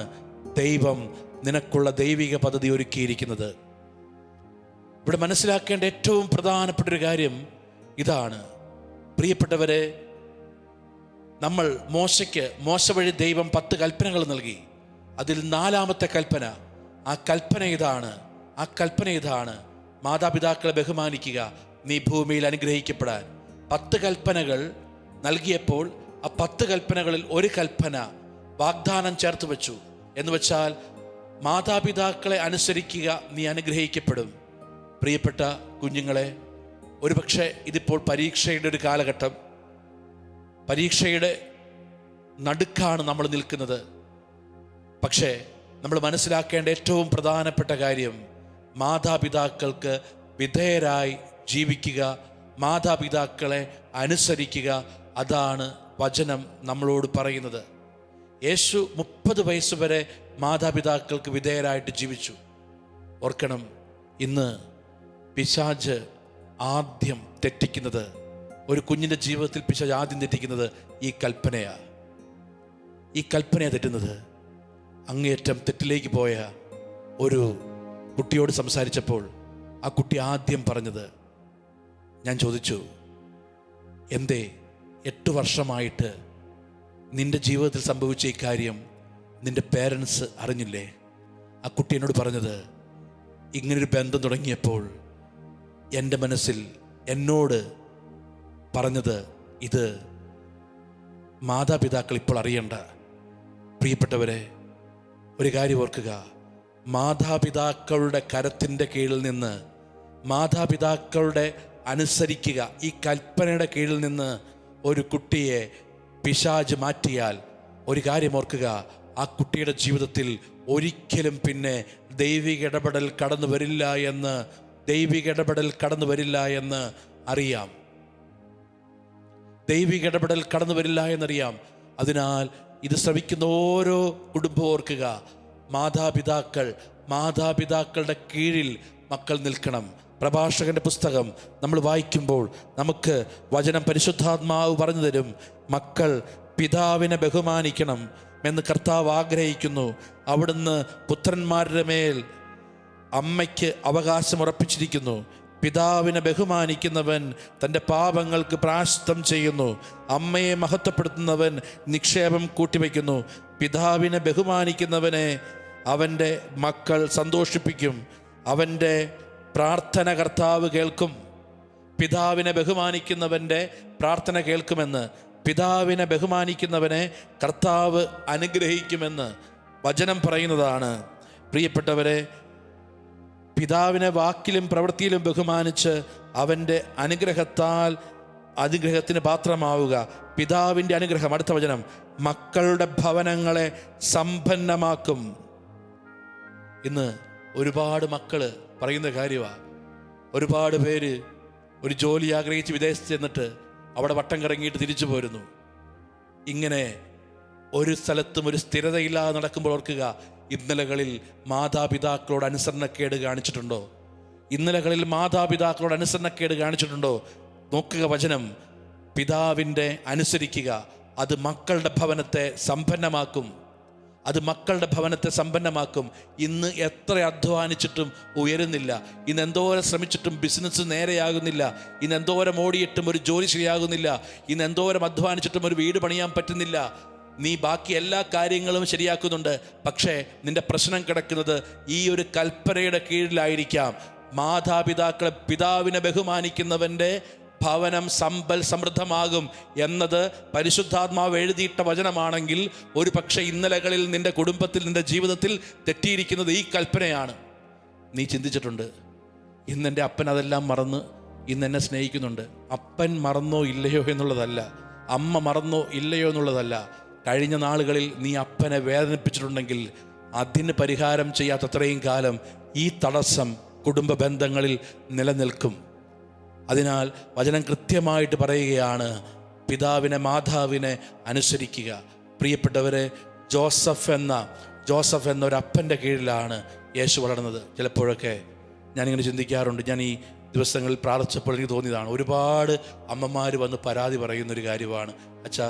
ദൈവം നിനക്കുള്ള ദൈവിക പദ്ധതി ഒരുക്കിയിരിക്കുന്നത്. ഇവിടെ മനസ്സിലാക്കേണ്ട ഏറ്റവും പ്രധാനപ്പെട്ടൊരു കാര്യം ഇതാണ്. പ്രിയപ്പെട്ടവരെ, മോശ വഴി ദൈവം 10 കൽപ്പനകൾ നൽകി. അതിൽ 4-ാമത്തെ കൽപ്പന, ആ കൽപ്പന ഇതാണ്, മാതാപിതാക്കളെ ബഹുമാനിക്കുക, നീ ഭൂമിയിൽ അനുഗ്രഹിക്കപ്പെടാൻ. 10 കൽപ്പനകൾ നൽകിയപ്പോൾ ആ 10 കൽപ്പനകളിൽ ഒരു കൽപ്പന വാഗ്ദാനം ചേർത്ത് വെച്ചു. എന്ന് വെച്ചാൽ മാതാപിതാക്കളെ അനുസരിക്കുക, നീ അനുഗ്രഹിക്കപ്പെടും. പ്രിയപ്പെട്ട കുഞ്ഞുങ്ങളെ, ഒരുപക്ഷെ ഇതിപ്പോൾ പരീക്ഷയുടെ ഒരു കാലഘട്ടം, പരീക്ഷയുടെ നടുക്കാണ് നമ്മൾ നിൽക്കുന്നത്. പക്ഷേ നമ്മൾ മനസ്സിലാക്കേണ്ട ഏറ്റവും പ്രധാനപ്പെട്ട കാര്യം, മാതാപിതാക്കൾക്ക് വിധേയരായി ജീവിക്കുക, മാതാപിതാക്കളെ അനുസരിക്കുക. അതാണ് വചനം നമ്മളോട് പറയുന്നത്. യേശു 30 വയസ്സ് വരെ മാതാപിതാക്കൾക്ക് വിധേയരായിട്ട് ജീവിച്ചു. ഓർക്കണം, ഇന്ന് പിശാച് ആദ്യം തെറ്റിക്കുന്നത്, ഒരു കുഞ്ഞിൻ്റെ ജീവിതത്തിൽ പിശാച് ആദ്യം തെറ്റിക്കുന്നത് ഈ കൽപ്പനയാണ്. ഈ കൽപ്പനയാണ് തെറ്റുന്നത്. അങ്ങേയറ്റം തെറ്റിലേക്ക് പോയ ഒരു കുട്ടിയോട് സംസാരിച്ചപ്പോൾ ആ കുട്ടി ആദ്യം പറഞ്ഞത്, ഞാൻ ചോദിച്ചു, എന്തേ 8 വർഷമായിട്ട് നിൻ്റെ ജീവിതത്തിൽ സംഭവിച്ച ഈ കാര്യം നിൻ്റെ പേരൻസ് അറിഞ്ഞില്ലേ? ആ കുട്ടി എന്നോട് പറഞ്ഞത്, ഇങ്ങനൊരു ബന്ധം തുടങ്ങിയപ്പോൾ എൻ്റെ മനസ്സിൽ എന്നോട് പറഞ്ഞത്, ഇത് മാതാപിതാക്കൾ ഇപ്പോൾ അറിയണ്ട. പ്രിയപ്പെട്ടവരെ, ഒരു കാര്യം ഓർക്കുക, മാതാപിതാക്കളുടെ കരത്തിൻ്റെ കീഴിൽ നിന്ന്, മാതാപിതാക്കളുടെ അനുസരിക്കുക, ഈ കൽപ്പനയുടെ കീഴിൽ നിന്ന് ഒരു കുട്ടിയെ പിശാച് മാറ്റിയാൽ, ഒരു കാര്യം ഓർക്കുക, ആ കുട്ടിയുടെ ജീവിതത്തിൽ ഒരിക്കലും പിന്നെ ദൈവിക ഇടപെടൽ കടന്നു വരില്ല എന്ന് അറിയാം. ദൈവിക ഇടപെടൽ കടന്നു വരില്ല എന്നറിയാം. അതിനാൽ ഇത് ശ്രവിക്കുന്ന ഓരോ കുടുംബവും ഓർക്കുക, മാതാപിതാക്കളുടെ കീഴിൽ മക്കൾ നിൽക്കണം. പ്രഭാഷകന്റെ പുസ്തകം നമ്മൾ വായിക്കുമ്പോൾ നമുക്ക് വചനം പരിശുദ്ധാത്മാവ് പറഞ്ഞു തരും. മക്കൾ പിതാവിനെ ബഹുമാനിക്കണം എന്ന് കർത്താവ് ആഗ്രഹിക്കുന്നു. അവിടുന്ന് പുത്രന്മാരുടെ മേൽ അമ്മയ്ക്ക് അവകാശം ഉറപ്പിച്ചിരിക്കുന്നു. പിതാവിനെ ബഹുമാനിക്കുന്നവൻ തൻ്റെ പാപങ്ങൾക്ക് പ്രായശ്ചിത്തം ചെയ്യുന്നു. അമ്മയെ മഹത്വപ്പെടുത്തുന്നവൻ നിക്ഷേപം കൂട്ടിവെക്കുന്നു. പിതാവിനെ ബഹുമാനിക്കുന്നവനെ അവൻ്റെ മക്കൾ സന്തോഷിപ്പിക്കും. അവൻ്റെ പ്രാർത്ഥന കർത്താവ് കേൾക്കും. പിതാവിനെ ബഹുമാനിക്കുന്നവൻ്റെ പ്രാർത്ഥന കേൾക്കുമെന്ന്, പിതാവിനെ ബഹുമാനിക്കുന്നവനെ കർത്താവ് അനുഗ്രഹിക്കുമെന്ന് വചനം പറയുന്നതാണ്. പ്രിയപ്പെട്ടവരെ, പിതാവിനെ വാക്കിലും പ്രവൃത്തിയിലും ബഹുമാനിച്ച് അവൻ്റെ അനുഗ്രഹത്തിന് പാത്രമാവുക. പിതാവിൻ്റെ അനുഗ്രഹം, അടുത്ത വചനം, മക്കളുടെ ഭവനങ്ങളെ സമ്പന്നമാക്കും. ഇന്ന് ഒരുപാട് മക്കള് പറയുന്ന കാര്യമാണ്. ഒരുപാട് പേര് ഒരു ജോലി ആഗ്രഹിച്ച് വിദേശത്ത് ചെന്നിട്ട് അവിടെ വട്ടം കറങ്ങിയിട്ട് തിരിച്ചു പോരുന്നു. ഇങ്ങനെ ഒരു സ്ഥലത്തും ഒരു സ്ഥിരതയില്ലാതെ നടക്കുമ്പോൾ ഓർക്കുക, ഇന്നലകളിൽ മാതാപിതാക്കളോട് അനുസരണക്കേട് കാണിച്ചിട്ടുണ്ടോ? നോക്കുക വചനം, പിതാവിൻ്റെ അനുസരിക്കുക, അത് മക്കളുടെ ഭവനത്തെ സമ്പന്നമാക്കും. ഇന്ന് എത്ര അധ്വാനിച്ചിട്ടും ഉയരുന്നില്ല. ഇന്ന് എന്തോരം ശ്രമിച്ചിട്ടും ബിസിനസ് നേരെയാകുന്നില്ല. ഇന്ന് എന്തോരം ഓടിയിട്ടും ഒരു ജോലി ശരിയാകുന്നില്ല. ഇന്ന് എന്തോരം അധ്വാനിച്ചിട്ടും ഒരു വീട് പണിയാൻ പറ്റുന്നില്ല. നീ ബാക്കി എല്ലാ കാര്യങ്ങളും ശരിയാക്കുന്നുണ്ട്, പക്ഷേ നിന്റെ പ്രശ്നം കിടക്കുന്നത് ഈ ഒരു കൽപ്പനയുടെ കീഴിലായിരിക്കാം. മാതാപിതാക്കളെ, പിതാവിനെ ബഹുമാനിക്കുന്നവൻ്റെ ഭവനം സമൃദ്ധമാകും എന്നത് പരിശുദ്ധാത്മാവ് എഴുതിയിട്ട വചനമാണെങ്കിൽ, ഒരു പക്ഷേ ഇന്നലകളിൽ നിന്റെ കുടുംബത്തിൽ, നിന്റെ ജീവിതത്തിൽ തെറ്റിയിരിക്കുന്നത് ഈ കൽപ്പനയാണ്. നീ ചിന്തിച്ചിട്ടുണ്ട്, ഇന്നെൻ്റെ അപ്പൻ അതെല്ലാം മറന്ന് ഇന്ന് എന്നെ സ്നേഹിക്കുന്നുണ്ട്. അപ്പൻ മറന്നോ ഇല്ലയോ എന്നുള്ളതല്ല, അമ്മ മറന്നോ ഇല്ലയോ എന്നുള്ളതല്ല. കഴിഞ്ഞ നാളുകളിൽ നീ അപ്പനെ വേദനിപ്പിച്ചിട്ടുണ്ടെങ്കിൽ അതിന് പരിഹാരം ചെയ്യാത്തത്രയും കാലം ഈ തടസ്സം കുടുംബ ബന്ധങ്ങളിൽ നിലനിൽക്കും. അതിനാൽ വചനം കൃത്യമായിട്ട് പറയുകയാണ്, പിതാവിനെ, മാതാവിനെ അനുസരിക്കുക. പ്രിയപ്പെട്ടവരെ, ജോസഫ് എന്ന ഒരു അപ്പൻ്റെ കീഴിലാണ് യേശു വളർന്നത്. ചിലപ്പോഴൊക്കെ ഞാനിങ്ങനെ ചിന്തിക്കാറുണ്ട്. ഞാൻ ഈ ദിവസങ്ങളിൽ പ്രാർത്ഥിച്ചപ്പോൾ എനിക്ക് തോന്നിയതാണ്, ഒരുപാട് അമ്മമാർ വന്ന് പരാതി പറയുന്നൊരു കാര്യമാണ്, അച്ഛാ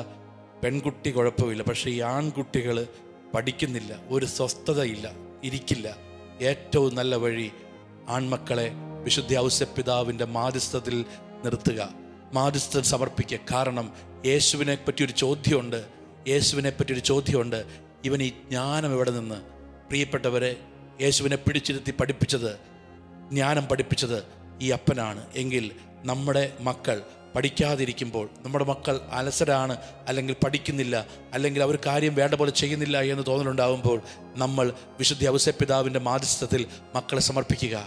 പെൺകുട്ടി കുഴപ്പമില്ല, പക്ഷേ ഈ ആൺകുട്ടികൾ പഠിക്കുന്നില്ല, ഒരു സ്വസ്ഥതയില്ല, ഇരിക്കില്ല. ഏറ്റവും നല്ല വഴി ആൺമക്കളെ വിശുദ്ധ ഔസേപ്പിതാവിൻ്റെ മാധ്യസ്ഥത്തിൽ നിർത്തുക, മാധ്യസ്ഥം സമർപ്പിക്കുക. കാരണം യേശുവിനെ പറ്റിയൊരു ചോദ്യമുണ്ട്. ഇവൻ ഈ ജ്ഞാനം എവിടെ നിന്ന്? പ്രിയപ്പെട്ടവരെ, യേശുവിനെ പിടിച്ചിരുത്തി ജ്ഞാനം പഠിപ്പിച്ചത് ഈ അപ്പനാണ്. എങ്കിൽ നമ്മുടെ മക്കൾ പഠിക്കാതിരിക്കുമ്പോൾ, നമ്മുടെ മക്കൾ അലസരാണ്, അല്ലെങ്കിൽ പഠിക്കുന്നില്ല, അല്ലെങ്കിൽ അവർ കാര്യം വേണ്ട പോലെ ചെയ്യുന്നില്ല എന്ന് തോന്നലുണ്ടാകുമ്പോൾ നമ്മൾ വിശുദ്ധ ഔസേപ്പിതാവിൻ്റെ മാധ്യസ്ഥത്തിൽ മക്കളെ സമർപ്പിക്കുക.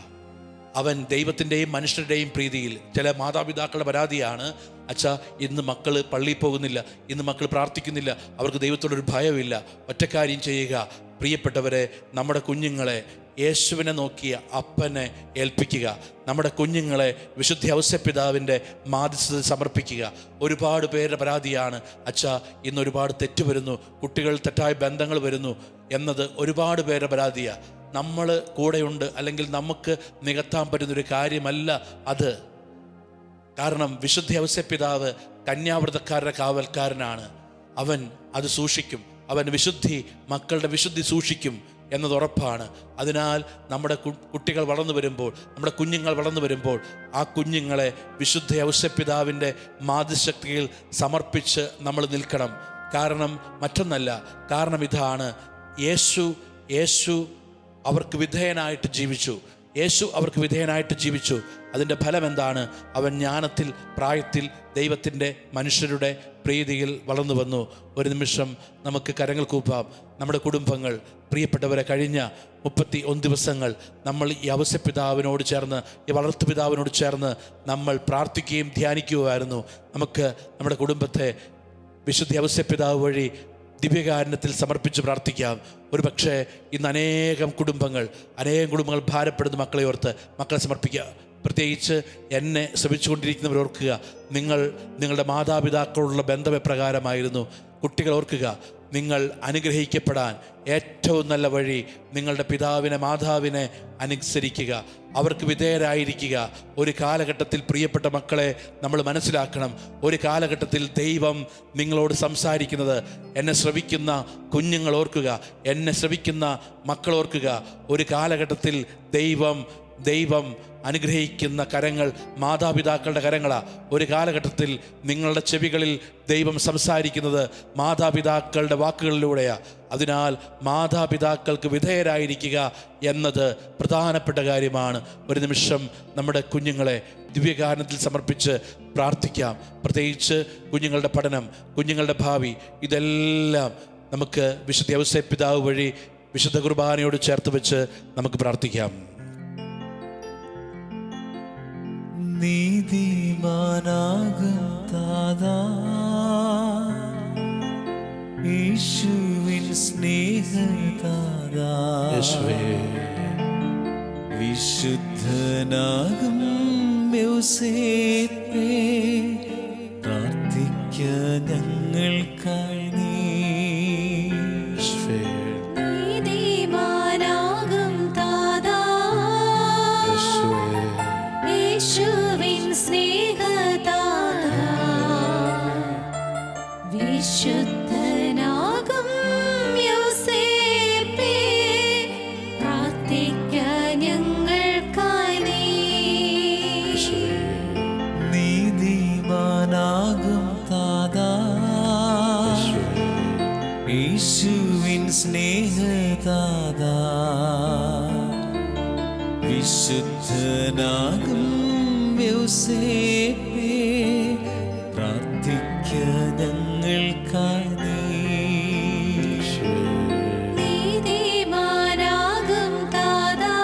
അവൻ ദൈവത്തിൻ്റെയും മനുഷ്യരുടെയും പ്രീതിയിൽ. ചില മാതാപിതാക്കളുടെ പരാതിയാണ്, അച്ഛാ ഇന്ന് മക്കൾ പള്ളിയിൽ പോകുന്നില്ല, ഇന്ന് മക്കൾ പ്രാർത്ഥിക്കുന്നില്ല, അവർക്ക് ദൈവത്തോടൊരു ഭയമില്ല. ഒറ്റക്കാര്യം ചെയ്യുക പ്രിയപ്പെട്ടവരെ, നമ്മുടെ കുഞ്ഞുങ്ങളെ യേശുവിനെ നോക്കിയ അപ്പനെ ഏൽപ്പിക്കുക. നമ്മുടെ കുഞ്ഞുങ്ങളെ വിശുദ്ധ ഔസേപ്പിതാവിൻ്റെ മാധ്യസ്ഥതയിൽ സമർപ്പിക്കുക. ഒരുപാട് പേരുടെ പരാതിയാണ്, അച്ഛാ ഇന്ന് ഒരുപാട് തെറ്റ് വരുന്നു, കുട്ടികൾ തെറ്റായ ബന്ധങ്ങൾ വരുന്നു എന്നത് ഒരുപാട് പേരുടെ പരാതിയാണ്. നമ്മൾ കൂടെയുണ്ട്, അല്ലെങ്കിൽ നമുക്ക് നികത്താൻ പറ്റുന്നൊരു കാര്യമല്ല അത്. കാരണം വിശുദ്ധ ഔസേപ്പിതാവ് കന്യാവ്രതക്കാരുടെ കാവൽക്കാരനാണ്. അവൻ അത് സൂക്ഷിക്കും. അവൻ മക്കളുടെ വിശുദ്ധി സൂക്ഷിക്കും എന്നത് ഉറപ്പാണ്. അതിനാൽ നമ്മുടെ കുട്ടികൾ വളർന്നു വരുമ്പോൾ, നമ്മുടെ കുഞ്ഞുങ്ങൾ വളർന്നു വരുമ്പോൾ ആ കുഞ്ഞുങ്ങളെ വിശുദ്ധ ഔസേപ്പിതാവിൻ്റെ മാതൃശക്തിയിൽ സമർപ്പിച്ച് നമ്മൾ നിൽക്കണം. കാരണം മറ്റൊന്നല്ല, കാരണം ഇതാണ്, യേശു അവർക്ക് വിധേയനായിട്ട് ജീവിച്ചു. അവർക്ക് വിധേയനായിട്ട് ജീവിച്ചു. അതിൻ്റെ ഫലം എന്താണ്? അവൻ ജ്ഞാനത്തിൽ, പ്രായത്തിൽ, ദൈവത്തിൻ്റെ, മനുഷ്യരുടെ പ്രീതിയിൽ വളർന്നു വന്നു. ഒരു നിമിഷം നമുക്ക് കരങ്ങൾ കൂപ്പാം. നമ്മുടെ കുടുംബങ്ങൾ, പ്രിയപ്പെട്ടവരെ, കഴിഞ്ഞ 31 ദിവസങ്ങൾ നമ്മൾ ഈ ഔസേപ്പിതാവിനോട് ചേർന്ന്, ഈ വളർത്തുപിതാവിനോട് ചേർന്ന് നമ്മൾ പ്രാർത്ഥിക്കുകയും ധ്യാനിക്കുകയായിരുന്നു. നമുക്ക് നമ്മുടെ കുടുംബത്തെ വിശുദ്ധ ഔസേപ്പിതാവ് വഴി ദിവ്യകാരുണ്യത്തിൽ സമർപ്പിച്ച് പ്രാർത്ഥിക്കാം. ഒരു പക്ഷേ ഇന്ന് അനേകം കുടുംബങ്ങൾ ഭാരപ്പെടുന്ന മക്കളെ ഓർത്ത് മക്കളെ സമർപ്പിക്കുക. പ്രത്യേകിച്ച് എന്നെ ശ്രമിച്ചുകൊണ്ടിരിക്കുന്നവർ ഓർക്കുക, നിങ്ങളുടെ മാതാപിതാക്കളുള്ള ബന്ധം എപ്രകാരമായിരുന്നു. കുട്ടികൾ ഓർക്കുക, നിങ്ങൾ അനുഗ്രഹിക്കപ്പെടാൻ ഏറ്റവും നല്ല വഴി നിങ്ങളുടെ പിതാവിനെ, മാതാവിനെ അനുസരിക്കുക, അവർക്ക് വിധേയരായിരിക്കുക. ഒരു കാലഘട്ടത്തിൽ പ്രിയപ്പെട്ട മക്കളെ നമ്മൾ മനസ്സിലാക്കണം, ഒരു കാലഘട്ടത്തിൽ ദൈവം നിങ്ങളോട് സംസാരിക്കുന്നത്, എന്നെ ശ്രവിക്കുന്ന കുഞ്ഞുങ്ങൾ ഓർക്കുക, എന്നെ ശ്രവിക്കുന്ന മക്കൾ ഓർക്കുക, ഒരു കാലഘട്ടത്തിൽ ദൈവം അനുഗ്രഹിക്കുന്ന കരങ്ങൾ മാതാപിതാക്കളുടെ കരങ്ങളാണ്. ഒരു കാലഘട്ടത്തിൽ നിങ്ങളുടെ ചെവികളിൽ ദൈവം സംസാരിക്കുന്നത് മാതാപിതാക്കളുടെ വാക്കുകളിലൂടെയാണ്. അതിനാൽ മാതാപിതാക്കൾക്ക് വിധേയരായിരിക്കുക എന്നത് പ്രധാനപ്പെട്ട കാര്യമാണ്. ഒരു നിമിഷം നമ്മുടെ കുഞ്ഞുങ്ങളെ ദിവ്യകാരുണ്യത്തിൽ സമർപ്പിച്ച് പ്രാർത്ഥിക്കാം. പ്രത്യേകിച്ച് കുഞ്ഞുങ്ങളുടെ പഠനം, കുഞ്ഞുങ്ങളുടെ ഭാവി, ഇതെല്ലാം നമുക്ക് വിശുദ്ധ ഔസേപ്പിതാവ് വഴി വിശുദ്ധ കുർബാനയോട് ചേർത്ത് വെച്ച് നമുക്ക് പ്രാർത്ഥിക്കാം. നീതിമാനാകും താതാ, യേശുവിൻ സ്നേഹതാതാ, വിശുദ്ധനാകും ഔസേപ്പേ, പ്രാർത്ഥിക്ക ഞങ്ങൾക്കായി നീ. നീതിമാനാകും താതാ, യേശുവിൻ സ്നേഹതാതാ, വിശുദ്ധനാകും ഔസേപ്പേ, പ്രാർത്ഥിക്ക ഞങ്ങൾക്കായി നീ. നീതിമാനാകും താതാ, യേശുവിൻ സ്നേഹതാതാ, വിശുദ്ധനാകും ഔസേപ്പേ, പ്രാർത്ഥിക്ക ഞങ്ങൾക്കായി നീ. നീതിമാനാകും താതാ,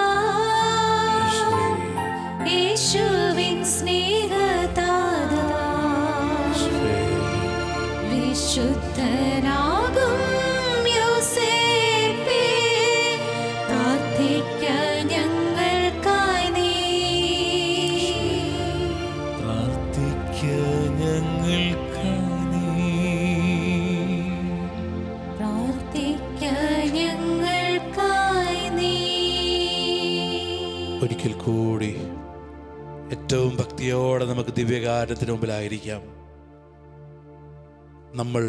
യേശുവിൻ സ്നേഹതാതാ, വിശുദ്ധനാകും ഔസേപ്പേ, പ്രാർത്ഥിക്ക ഞങ്ങൾക്കായി നീ. പ്രാർത്ഥിക്ക ഞങ്ങൾക്കായി നീ. പ്രാർത്ഥിക്ക ഞങ്ങൾക്കായി നീ. ഒരിക്കൽ കൂടി ഏറ്റവും ഭക്തിയോടെ നമുക്ക് ദിവ്യകാരുണ്യത്തിന് മുമ്പിലായിരിക്കാം. നമ്മൾ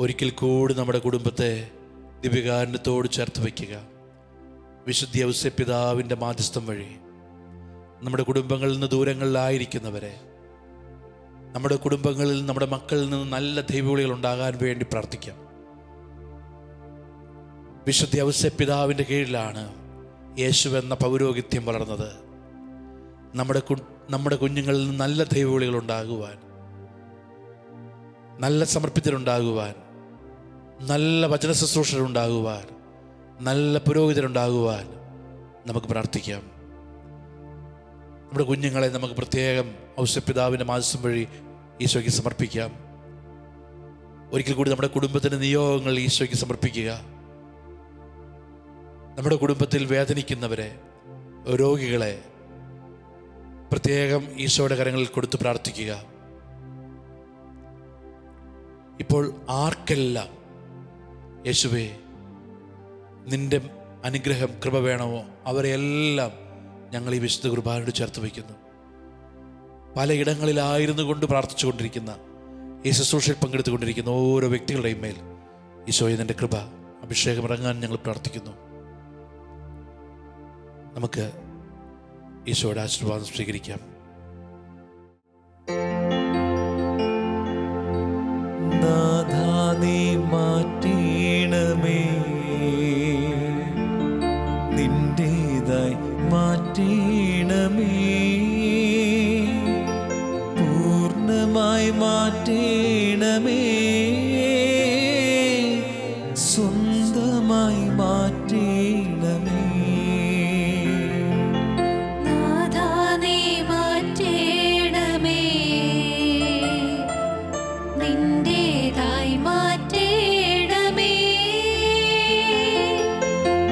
ഒരിക്കൽ കൂടി നമ്മുടെ കുടുംബത്തെ ദിവ്യകാരുണ്യത്തോട് ചേർത്ത് വയ്ക്കുക. വിശുദ്ധ ഔസേപ്പിതാവിൻ്റെ മാധ്യസ്ഥം വഴി നമ്മുടെ കുടുംബങ്ങളിൽ നിന്ന് ദൂരങ്ങളിലായിരിക്കുന്നവരെ, നമ്മുടെ കുടുംബങ്ങളിൽ, നമ്മുടെ മക്കളിൽ നിന്ന് നല്ല ദൈവവിളികൾ ഉണ്ടാകാൻ വേണ്ടി പ്രാർത്ഥിക്കാം. വിശുദ്ധ ഔസേപ്പിതാവിൻ്റെ കീഴിലാണ് യേശു എന്ന പൗരോഹിത്യം വളർന്നത്. നമ്മുടെ കുഞ്ഞുങ്ങളിൽ നിന്ന് നല്ല ദൈവവിളികൾ ഉണ്ടാകുവാൻ, നല്ല സമർപ്പിതരുണ്ടാകുവാൻ, നല്ല വചന ശുശ്രൂഷരുണ്ടാകുവാൻ, നല്ല പുരോഹിതരുണ്ടാകുവാൻ നമുക്ക് പ്രാർത്ഥിക്കാം. നമ്മുടെ കുഞ്ഞുങ്ങളെ നമുക്ക് പ്രത്യേകം ഔസേപ്പിതാവിൻ്റെ മാസം വഴി ഈശോയ്ക്ക് സമർപ്പിക്കാം. ഒരിക്കൽ കൂടി നമ്മുടെ കുടുംബത്തിൻ്റെ നിയോഗങ്ങൾ ഈശോയ്ക്ക് സമർപ്പിക്കുക. നമ്മുടെ കുടുംബത്തിൽ വേദനിക്കുന്നവരെ, രോഗികളെ പ്രത്യേകം ഈശോയുടെ കരങ്ങളിൽ കൊടുത്ത് പ്രാർത്ഥിക്കുക. ഇപ്പോൾ ആർക്കെല്ലാം യേശുവേ നിന്റെ അനുഗ്രഹം, കൃപ വേണമോ അവരെയെല്ലാം ഞങ്ങൾ ഈ വിശുദ്ധ കുർബാനയോട് ചേർത്ത് വയ്ക്കുന്നു. പലയിടങ്ങളിലായിരുന്നു കൊണ്ട് പ്രാർത്ഥിച്ചുകൊണ്ടിരിക്കുന്ന, ഈ ശുശ്രൂഷയിൽ പങ്കെടുത്തുകൊണ്ടിരിക്കുന്ന ഓരോ വ്യക്തികളുടെയും മേൽ ഈശോയെ നിന്റെ കൃപ, അഭിഷേകം ഇറങ്ങാൻ ഞങ്ങൾ പ്രാർത്ഥിക്കുന്നു. നമുക്ക് ഈശോയുടെ ആശീർവാദം സ്വീകരിക്കാം. നാഥാ നീ മാറ്റണമേ, നിന്റേതായി മാറ്റണമേ, പൂർണ്ണമായി മാറ്റണമേ, സ്വന്തമായി മാറ്റണമേ. നാഥാ നീ മാറ്റണമേ, നിന്റേതായി മാറ്റണമേ,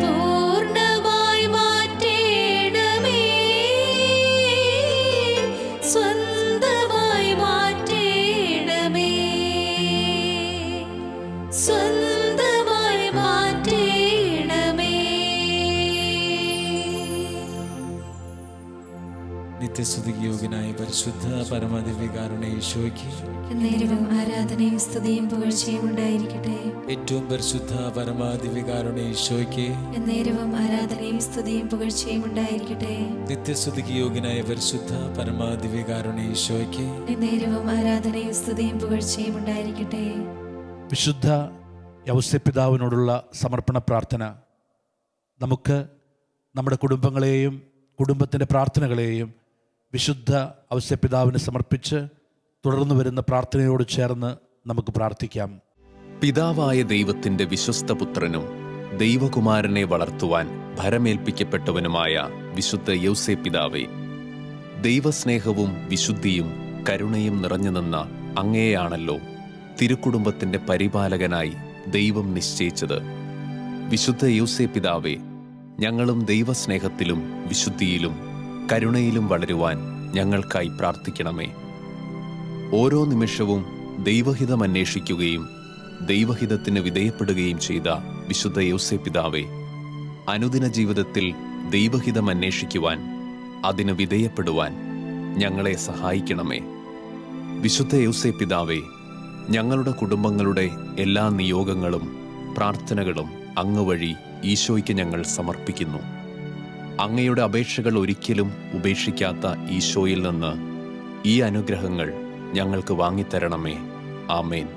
പൂർണ്ണമായി മാറ്റണമേ, സ്വന്തമായി മാറ്റണമേ, സ്വന്തമായി മാറ്റണമേ. നിത്യസ്തുതിക്ക് യോഗ്യനായ പരിശുദ്ധ പരമദിവ്യകാരുണ്യ ഈശോയ്ക്ക് നേരവും ആരാധനയും സ്തുതിയും പുകഴ്ചയും ഉണ്ടായിരിക്കട്ടെ. ഏറ്റവും പരിശുദ്ധ പരമദിവ്യകാരുണ്യ ഈശോയ്ക്ക് നേരവും ആരാധനയും സ്തുതിയും പുകഴ്ചയും ഉണ്ടായിരിക്കട്ടെ. നിത്യസ്തുതിക്ക് യോഗ്യനായ പരിശുദ്ധ പരമദിവ്യകാരുണ്യ ഈശോയ്ക്ക് നേരവും ആരാധനയും സ്തുതിയും പുകഴ്ചയും ഉണ്ടായിരിക്കട്ടെ. വിശുദ്ധ ഔസേപ്പിതാവിനോടുള്ള സമർപ്പണ പ്രാർത്ഥന നമുക്ക് നമ്മുടെ കുടുംബങ്ങളെയും കുടുംബത്തിൻ്റെ പ്രാർത്ഥനകളെയും വിശുദ്ധ ഔസേപ്പിതാവിന് സമർപ്പിച്ച് തുടർന്നു വരുന്ന പ്രാർത്ഥനയോട് ചേർന്ന് നമുക്ക് പ്രാർത്ഥിക്കാം. പിതാവായ ദൈവത്തിന്റെ വിശ്വസ്ത പുത്രനും ദൈവകുമാരനെ വളർത്തുവാൻ ഭരമേൽപ്പിക്കപ്പെട്ടവനുമായ വിശുദ്ധ യൗസേപ്പിതാവേ, ദൈവസ്നേഹവും വിശുദ്ധിയും കരുണയും നിറഞ്ഞുനിന്ന അങ്ങയെയാണല്ലോ തിരുക്കുടുംബത്തിന്റെ പരിപാലകനായി ദൈവം നിശ്ചയിച്ചത്. വിശുദ്ധ യൗസേപ്പിതാവേ, ഞങ്ങളും ദൈവസ്നേഹത്തിലും വിശുദ്ധിയിലും കരുണയിലും വളരുവാൻ ഞങ്ങൾക്കായി പ്രാർത്ഥിക്കണമേ. ഓരോ നിമിഷവും ദൈവഹിതം അന്വേഷിക്കുകയും ദൈവഹിതത്തിന് വിധേയപ്പെടുകയും ചെയ്ത വിശുദ്ധ യൗസേപ്പിതാവേ, അനുദിന ജീവിതത്തിൽ ദൈവഹിതം അന്വേഷിക്കുവാൻ, അതിന് വിധേയപ്പെടുവാൻ ഞങ്ങളെ സഹായിക്കണമേ. വിശുദ്ധ യൗസേപ്പിതാവേ, ഞങ്ങളുടെ കുടുംബങ്ങളുടെ എല്ലാ നിയോഗങ്ങളും പ്രാർത്ഥനകളും അങ്ങ് വഴി ഈശോയ്ക്ക് ഞങ്ങൾ സമർപ്പിക്കുന്നു. അങ്ങയുടെ അപേക്ഷകൾ ഒരിക്കലും ഉപേക്ഷിക്കാത്ത ഈശോയിൽ നിന്ന് ഈ അനുഗ്രഹങ്ങൾ ഞങ്ങൾക്ക് വാങ്ങിത്തരണമേ. ആമേൻ.